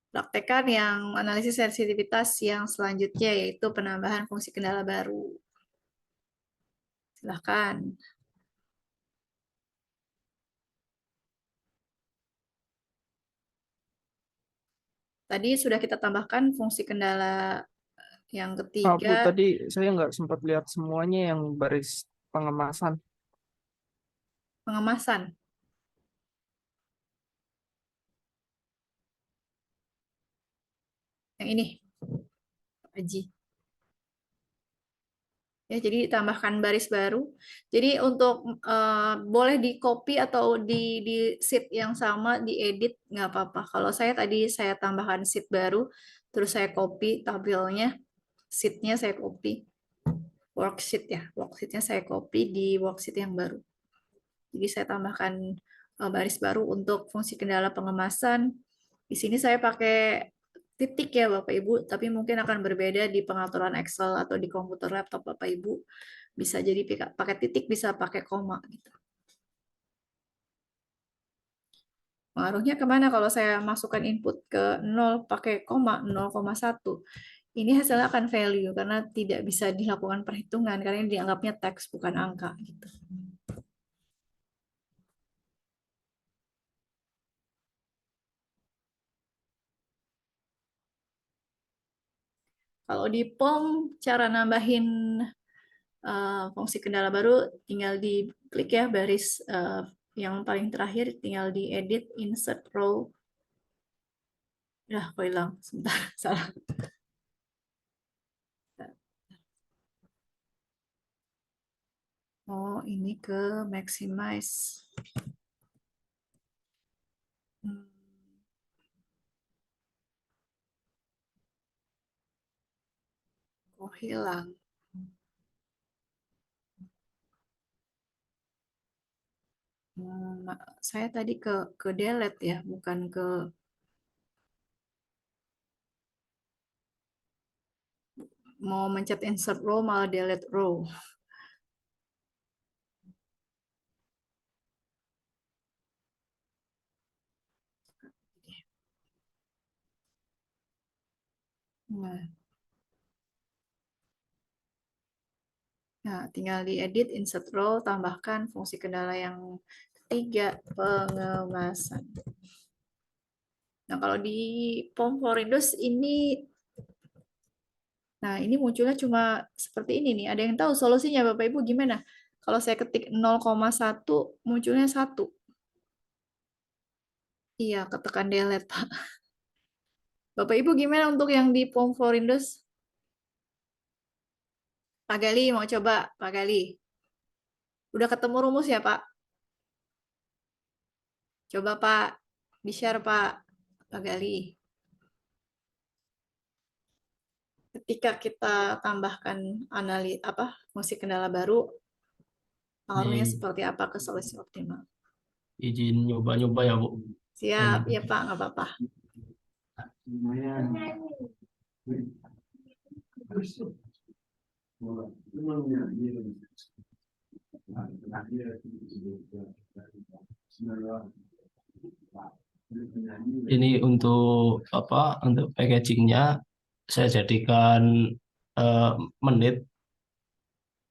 Praktekkan yang analisis sensitivitas yang selanjutnya yaitu penambahan fungsi kendala baru. Silakan. Tadi sudah kita tambahkan fungsi kendala yang Bu, ketiga. tadi saya nggak sempat lihat semuanya yang baris pengemasan. Pengemasan. Yang ini, Pak Haji. Ya, jadi tambahkan baris baru. Jadi untuk boleh di copy atau di sheet yang sama diedit nggak apa-apa. Kalau saya tadi saya tambahkan sheet baru, terus saya copy tabelnya, sheet-nya saya copy, worksheet ya, worksheet-nya saya copy di worksheet yang baru. Jadi saya tambahkan baris baru untuk fungsi kendala pengemasan. Di sini saya pakai titik ya Bapak Ibu, tapi mungkin akan berbeda di pengaturan Excel atau di komputer laptop Bapak Ibu. Bisa jadi pakai titik, bisa pakai koma gitu. Pengaruhnya kemana kalau saya masukkan input ke 0 pakai koma 0,1? Ini hasilnya akan value karena tidak bisa dilakukan perhitungan karena ini dianggapnya teks bukan angka gitu. Kalau di POM cara nambahin fungsi kendala baru tinggal diklik ya baris yang paling terakhir, tinggal di edit insert row. Kok hilang sebentar, salah. Oh, ini ke maximize. Oh, hilang. Saya tadi ke delete ya, bukan ke mau mencet insert row malah delete row. Nah, tinggal diedit insert row, tambahkan fungsi kendala yang ketiga, pengemasan. Nah, kalau di POM for Windows ini, nah ini munculnya cuma seperti ini nih. Ada yang tahu solusinya Bapak Ibu gimana? Kalau saya ketik 0,1, munculnya 1. Iya, ketekan delete, Pak. Bapak Ibu gimana untuk yang di POM for Windows? Pak Gali mau coba, Pak Gali. Udah ketemu rumus ya, Pak? Coba, Pak. Di-share, Pak. Pak Gali. Ketika kita tambahkan fungsi kendala baru, pengaruhnya seperti apa ke solusi optimal? Izin nyoba-nyoba ya, Bu. Siap, ya Pak, nggak apa-apa. Ini untuk apa? Untuk packagingnya saya jadikan menit.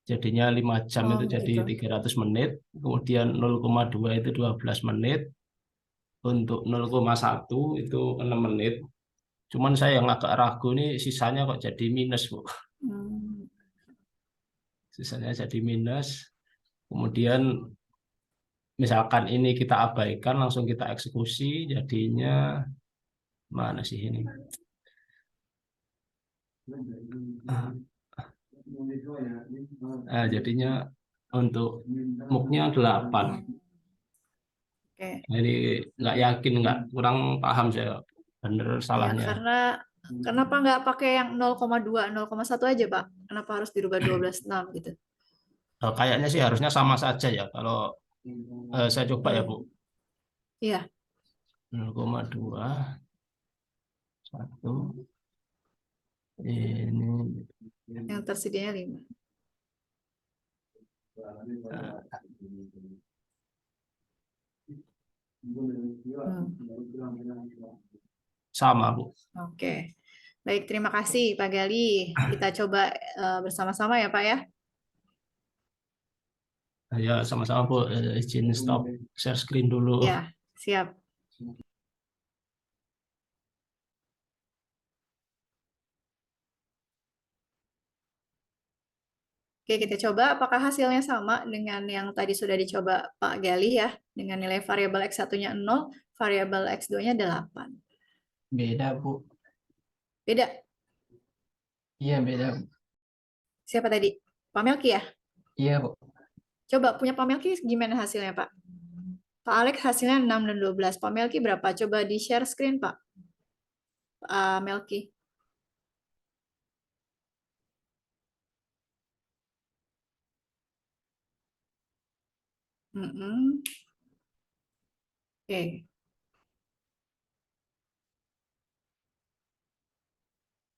Jadinya 5 jam itu jadi Gitu. 300 menit. Kemudian 0,2 itu 12 menit. Untuk 0,1 itu 6 menit. Cuman saya yang agak ragu nih sisanya kok jadi minus, Bu. Sisanya jadi minus. Kemudian misalkan ini kita abaikan, langsung kita eksekusi, jadinya mana sih ini? Jadinya untuk muknya 8. Oke. Jadi nggak yakin, kurang paham saya bener Ya, salahnya. karena kenapa nggak pakai yang 0,2, 0,1 aja, Pak? Kenapa harus dirubah 12,6 gitu? Kayaknya sih harusnya sama saja ya. Kalau saya coba ya, Bu. Iya. 0,2 1 ini Yang tersedianya 5. Sama, Bu. Oke. Baik, terima kasih Pak Gali. Kita coba bersama-sama ya, Pak ya. Ya, sama-sama, Bu. Izin stop share screen dulu. Ya, siap. Oke, kita coba apakah hasilnya sama dengan yang tadi sudah dicoba Pak Gali ya, dengan nilai variabel X1-nya 0, variabel X2-nya 8. Beda, Bu. Beda. Iya, beda. Siapa tadi? Pak Melki ya? Iya, Bu. Coba punya Pak Melki gimana hasilnya, Pak? Pak Alex hasilnya 6 dan 12. Pak Melki berapa? Coba di-share screen, Pak. Pak Melki. Oke.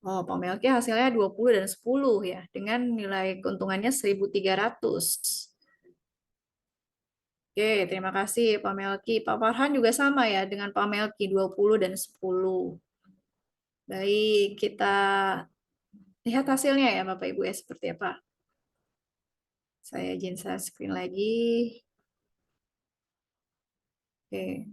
Oh, Pak Melki hasilnya 20 dan 10 ya, dengan nilai keuntungannya 1.300. Oke, terima kasih Pak Melki. Pak Farhan juga sama ya dengan Pak Melki 20 dan 10. Baik, kita lihat hasilnya ya Bapak Ibu ya seperti apa. Saya izin share screen lagi. Oke.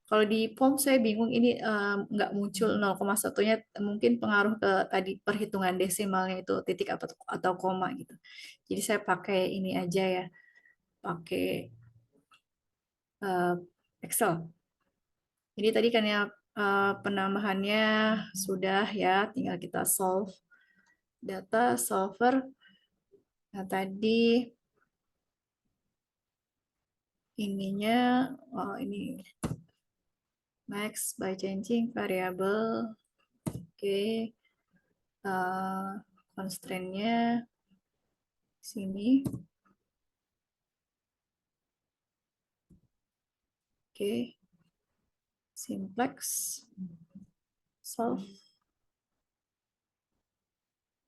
Kalau di POM saya bingung ini nggak muncul 0,1-nya, mungkin pengaruh ke tadi perhitungan desimalnya itu titik atau koma gitu. Jadi saya pakai ini aja ya, pakai Excel. Jadi tadi kan ya penambahannya sudah ya, tinggal kita solve data solver. Nah tadi ininya, oh ini max by changing variable. Oke, constraint-nya sini. Oke, simplex, solve.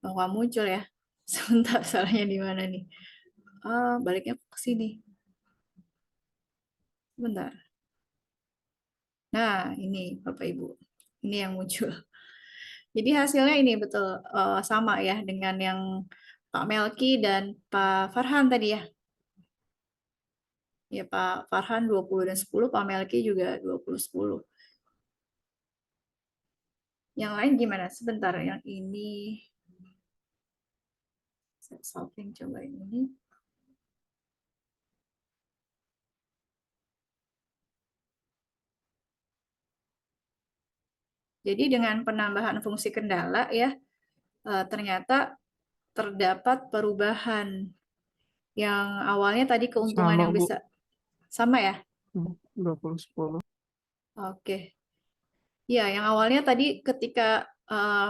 Oh, nggak muncul ya. Sebentar, salahnya di mana nih? Baliknya ke sini. Bentar. Nah, ini Bapak Ibu. Ini yang muncul. Jadi hasilnya ini betul sama ya dengan yang Pak Melki dan Pak Farhan tadi ya. Ya Pak Farhan 20 dan 10, Pak Melki juga 20 10. Yang lain gimana? Sebentar, yang ini set solving coba ini. Jadi dengan penambahan fungsi kendala ya, ternyata terdapat perubahan yang awalnya tadi keuntungan Sama, yang Bu. bisa sama ya. 20 10. Oke. Ya, yang awalnya tadi ketika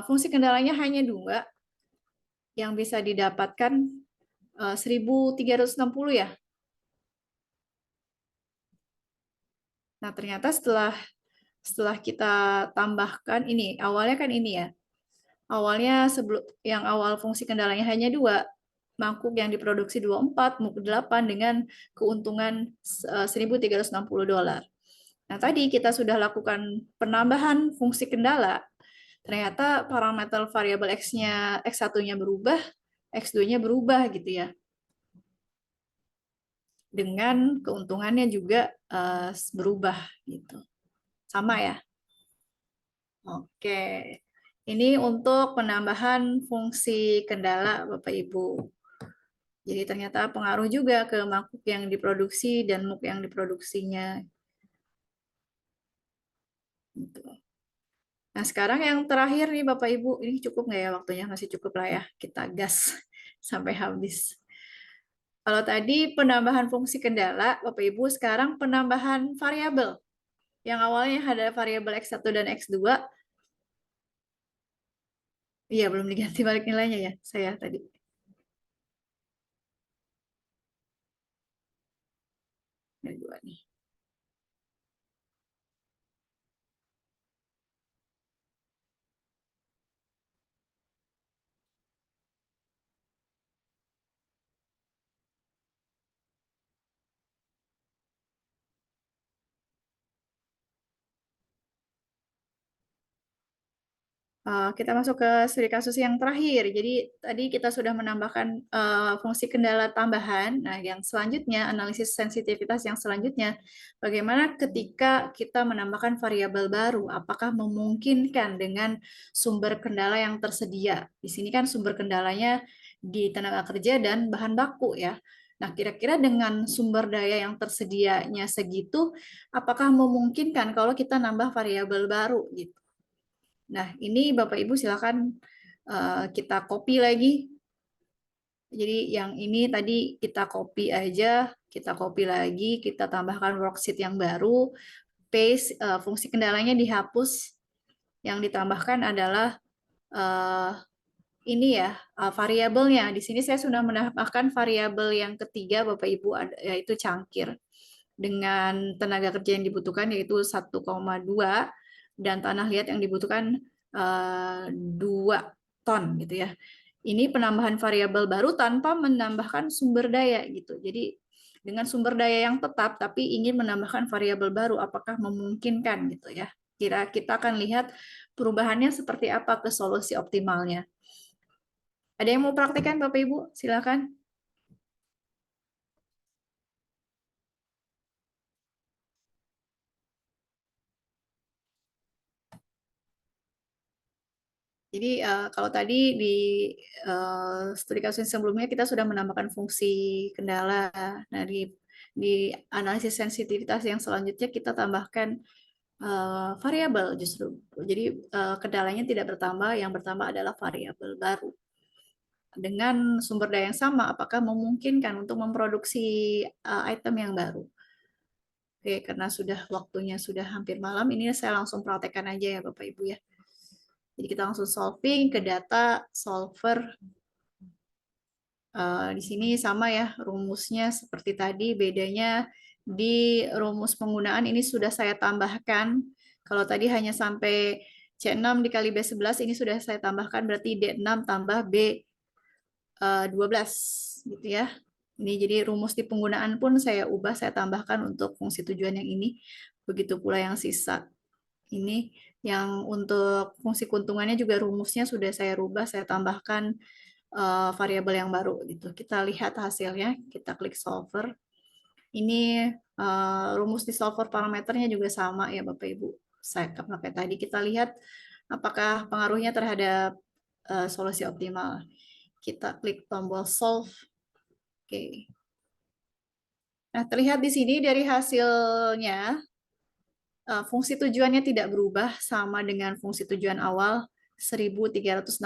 fungsi kendalanya hanya 2, yang bisa didapatkan 1.360 ya. Nah, ternyata setelah kita tambahkan ini, awalnya kan ini ya. Awalnya sebelum yang awal fungsi kendalanya hanya 2, mangkuk yang diproduksi 24, mangkuk 8 dengan keuntungan $1.360. Nah, tadi kita sudah lakukan penambahan fungsi kendala. Ternyata parameter variabel X-nya, X1-nya berubah, X2-nya berubah gitu ya. Dengan keuntungannya juga berubah gitu. Sama ya? Oke. Ini untuk penambahan fungsi kendala Bapak Ibu. Jadi ternyata pengaruh juga ke mangkuk yang diproduksi dan muk yang diproduksinya. Gitu. Nah, sekarang yang terakhir nih Bapak Ibu, ini cukup nggak ya waktunya? Masih cukup lah ya, kita gas sampai habis. Kalau tadi penambahan fungsi kendala, Bapak Ibu, sekarang penambahan variabel. Yang awalnya ada variabel X1 dan X2, iya belum diganti balik nilainya ya, saya tadi. Ini dua nih. Kita masuk ke studi kasus yang terakhir. Jadi tadi kita sudah menambahkan fungsi kendala tambahan. Nah, yang selanjutnya analisis sensitivitas yang selanjutnya, bagaimana ketika kita menambahkan variabel baru? Apakah memungkinkan dengan sumber kendala yang tersedia? Di sini kan sumber kendalanya di tenaga kerja dan bahan baku ya. Nah, kira-kira dengan sumber daya yang tersedianya segitu, apakah memungkinkan kalau kita nambah variabel baru gitu? Nah, ini Bapak Ibu silakan kita copy lagi. Jadi yang ini tadi kita copy aja, kita copy lagi, kita tambahkan worksheet yang baru, paste, fungsi kendalanya dihapus. Yang ditambahkan adalah ini ya, variabelnya. Di sini saya sudah menambahkan variabel yang ketiga Bapak Ibu, yaitu cangkir. dengan tenaga kerja yang dibutuhkan yaitu 1,2 dan tanah liat yang dibutuhkan 2 ton gitu ya. Ini penambahan variabel baru tanpa menambahkan sumber daya gitu. Jadi dengan sumber daya yang tetap tapi ingin menambahkan variabel baru, apakah memungkinkan gitu ya. Kita akan lihat perubahannya seperti apa ke solusi optimalnya. Ada yang mau praktekkan Bapak Ibu? Silakan. Jadi kalau tadi di studi kasus sebelumnya kita sudah menambahkan fungsi kendala. Nah di analisis sensitivitas yang selanjutnya kita tambahkan variabel justru. Jadi kendalanya tidak bertambah, yang bertambah adalah variabel baru. Dengan sumber daya yang sama, apakah memungkinkan untuk memproduksi item yang baru? Oke, karena waktunya sudah hampir malam, ini saya langsung praktekkan aja ya Bapak Ibu ya. Jadi kita langsung solving ke data solver. Di sini sama ya rumusnya seperti tadi, bedanya di rumus penggunaan ini sudah saya tambahkan. Kalau tadi hanya sampai C6 dikali B11, ini sudah saya tambahkan berarti D6 tambah B12 gitu ya. Ini jadi rumus di penggunaan pun saya ubah, saya tambahkan untuk fungsi tujuan yang ini. Begitu pula yang sisa. Ini yang untuk fungsi keuntungannya juga rumusnya sudah saya rubah, saya tambahkan variabel yang baru gitu. Kita lihat hasilnya, kita klik solver. Ini rumus di solver parameternya juga sama ya Bapak Ibu. Saya pakai tadi kita lihat apakah pengaruhnya terhadap solusi optimal. Kita klik tombol solve. Oke. Nah, terlihat di sini dari hasilnya fungsi tujuannya tidak berubah sama dengan fungsi tujuan awal $1.360.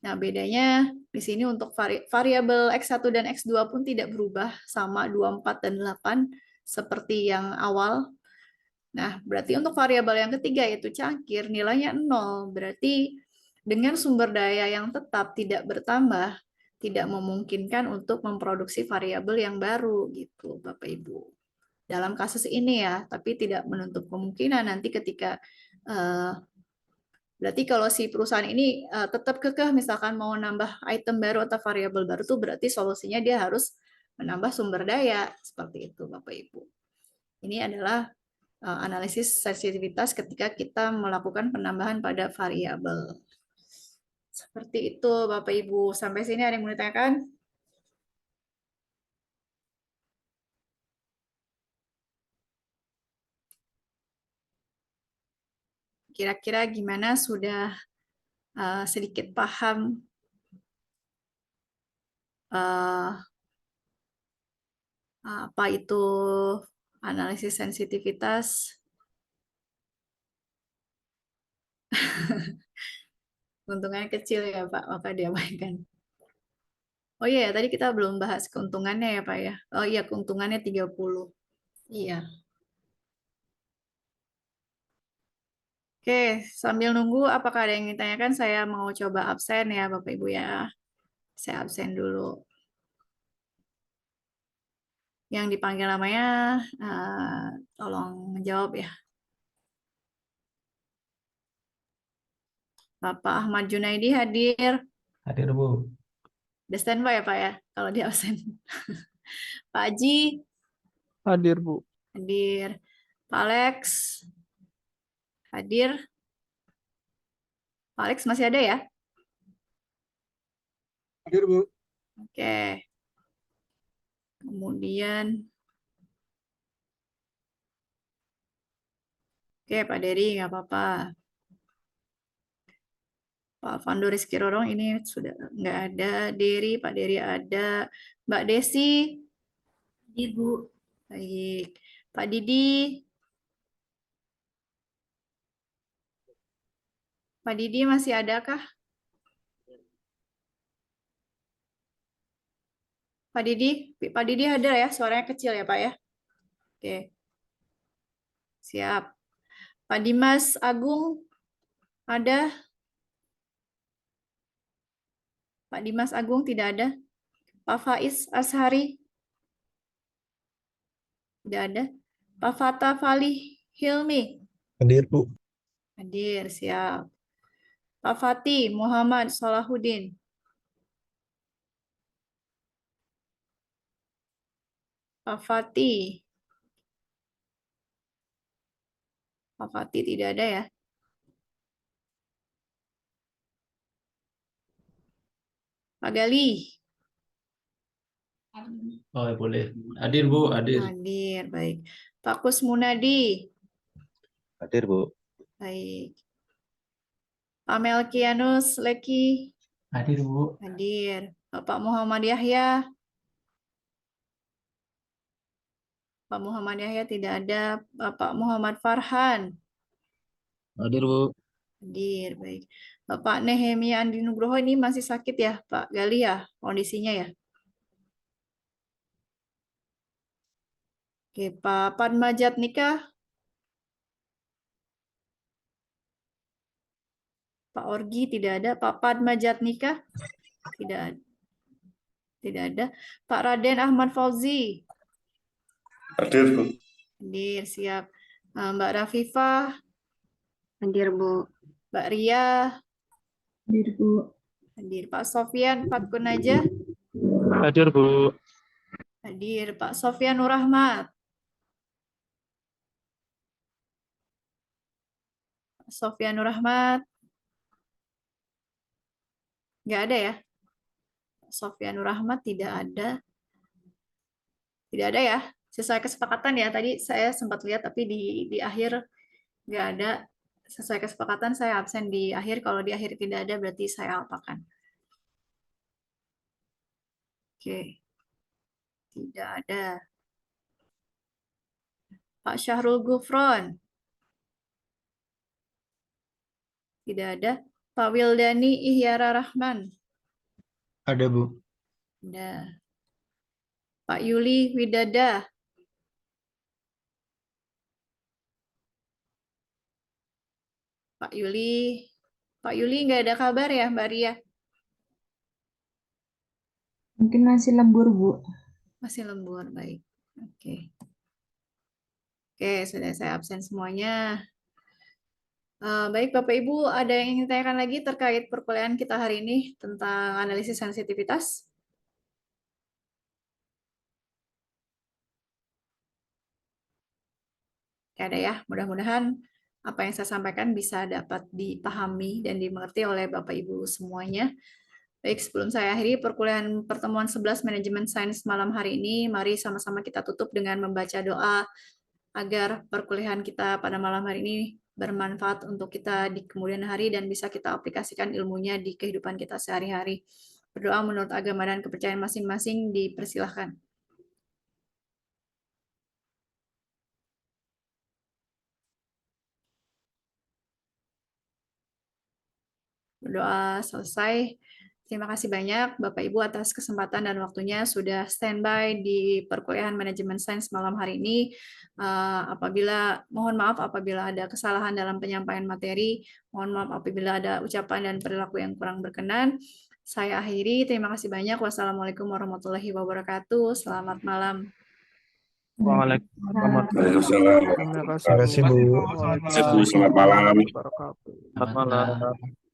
Nah, bedanya di sini untuk variabel X1 dan X2 pun tidak berubah sama 24 dan 8 seperti yang awal. Nah, berarti untuk variabel yang ketiga yaitu cangkir nilainya 0. Berarti dengan sumber daya yang tetap tidak bertambah, tidak memungkinkan untuk memproduksi variabel yang baru gitu, Bapak Ibu. Dalam kasus ini ya, tapi tidak menutup kemungkinan nanti ketika berarti kalau si perusahaan ini tetap kekeh misalkan mau nambah item baru atau variabel baru tuh berarti solusinya dia harus menambah sumber daya seperti itu Bapak Ibu. Ini adalah analisis sensitivitas ketika kita melakukan penambahan pada variabel. Seperti itu Bapak Ibu. Sampai sini ada yang mau ditanyakan? Kira-kira gimana, sudah sedikit paham apa itu analisis sensitivitas? Keuntungannya kecil ya Pak, maka diabaikan. Oh iya, tadi kita belum bahas keuntungannya ya Pak ya. Oh iya, keuntungannya 30. Iya. Oke, sambil nunggu apakah ada yang ditanyakan, saya mau coba absen ya Bapak Ibu ya. Saya absen dulu. Yang dipanggil namanya tolong menjawab ya. Bapak Ahmad Junaidi hadir. Hadir, Bu. Udah standby ya Pak ya, kalau di absen. Pak Haji Hadir, Bu. hadir. Pak Alex hadir. Pak Alex masih ada ya? Hadir, Bu. Oke. Kemudian, oke Pak Dery nggak apa-apa. Pak Fando Rizky Rorong ini sudah nggak ada. Pak Dery ada. Mbak Desi, Ibu. Baik. Pak Didi. Pak Didi masih ada kah? Pak Didi ada ya? Suaranya kecil ya Pak ya? Oke. Siap. Pak Dimas Agung ada? Pak Dimas Agung tidak ada. Pak Faiz Ashari. Tidak ada. Pak Fatah Falih Hilmi. Hadir, Bu. Hadir, siap. Pak Fatih Muhammad Salahuddin. Pak Fatih. Pak Fatih tidak ada ya. Pak Galih. Oh, boleh. Hadir, Bu, hadir. Hadir, baik. Pak Kusmunadi. Hadir, Bu. Baik. Pak Melkianus Leki. Hadir, Bu. Hadir. Bapak Muhammad Yahya. Pak Muhammad Yahya tidak ada. Bapak Muhammad Farhan. Hadir, Bu. Hadir, baik. Bapak Nehemia Andi Nugroho ini masih sakit ya, Pak Gali ya, kondisinya ya? Oke, Pak Padmajat Nikah. Pak Orgi tidak ada. Pak Padmajat Nikah tidak ada. Tidak ada. Pak Raden Ahmad Fauzi. Hadir, Bu. Hadir, siap. Mbak Rafifah. Hadir, Bu. Mbak Ria. Hadir, Bu. Hadir. Pak Sofyan Fatkun aja. Hadir, Bu. Hadir. Pak Sofyan Nur Rahmat. Pak Sofyan Nur Rahmat. Nggak ada ya? Pak Sofyan Nur Rahmat tidak ada. Tidak ada ya? Sesuai kesepakatan ya. Tadi saya sempat lihat tapi di akhir nggak ada. Sesuai kesepakatan saya absen di akhir. Kalau di akhir tidak ada berarti saya apakan. Oke. Tidak ada. Pak Syahrul Gufron. Tidak ada. Pak Wildani Ihyara Rahman. Ada, Bu. Ada. Pak Yuli Widada. Pak Yuli nggak ada kabar ya, Mbak Ria? Mungkin masih lembur, Bu. Masih lembur, baik. Oke. Oke, sudah saya absen semuanya. Baik, Bapak Ibu, ada yang ingin ditanyakan lagi terkait perkuliahan kita hari ini tentang analisis sensitivitas? Oke, ada ya. Mudah-mudahan apa yang saya sampaikan bisa dapat dipahami dan dimengerti oleh Bapak Ibu semuanya. Baik, sebelum saya akhiri perkuliahan pertemuan 11 Manajemen Sains malam hari ini, mari sama-sama kita tutup dengan membaca doa agar perkuliahan kita pada malam hari ini bermanfaat untuk kita di kemudian hari dan bisa kita aplikasikan ilmunya di kehidupan kita sehari-hari. Berdoa menurut agama dan kepercayaan masing-masing dipersilahkan. Berdoa selesai. Terima kasih banyak Bapak Ibu atas kesempatan dan waktunya sudah standby di perkuliahan Manajemen Sains malam hari ini. Mohon maaf apabila ada kesalahan dalam penyampaian materi, mohon maaf apabila ada ucapan dan perilaku yang kurang berkenan. Saya akhiri, terima kasih banyak. Wassalamualaikum warahmatullahi wabarakatuh. Selamat malam. Waalaikumsalam. Waalaikumsalam. Terima kasih, Terima kasih, Bu. Waalaikumsalam Selamat malam. warahmatullahi wabarakatuh. Selamat malam.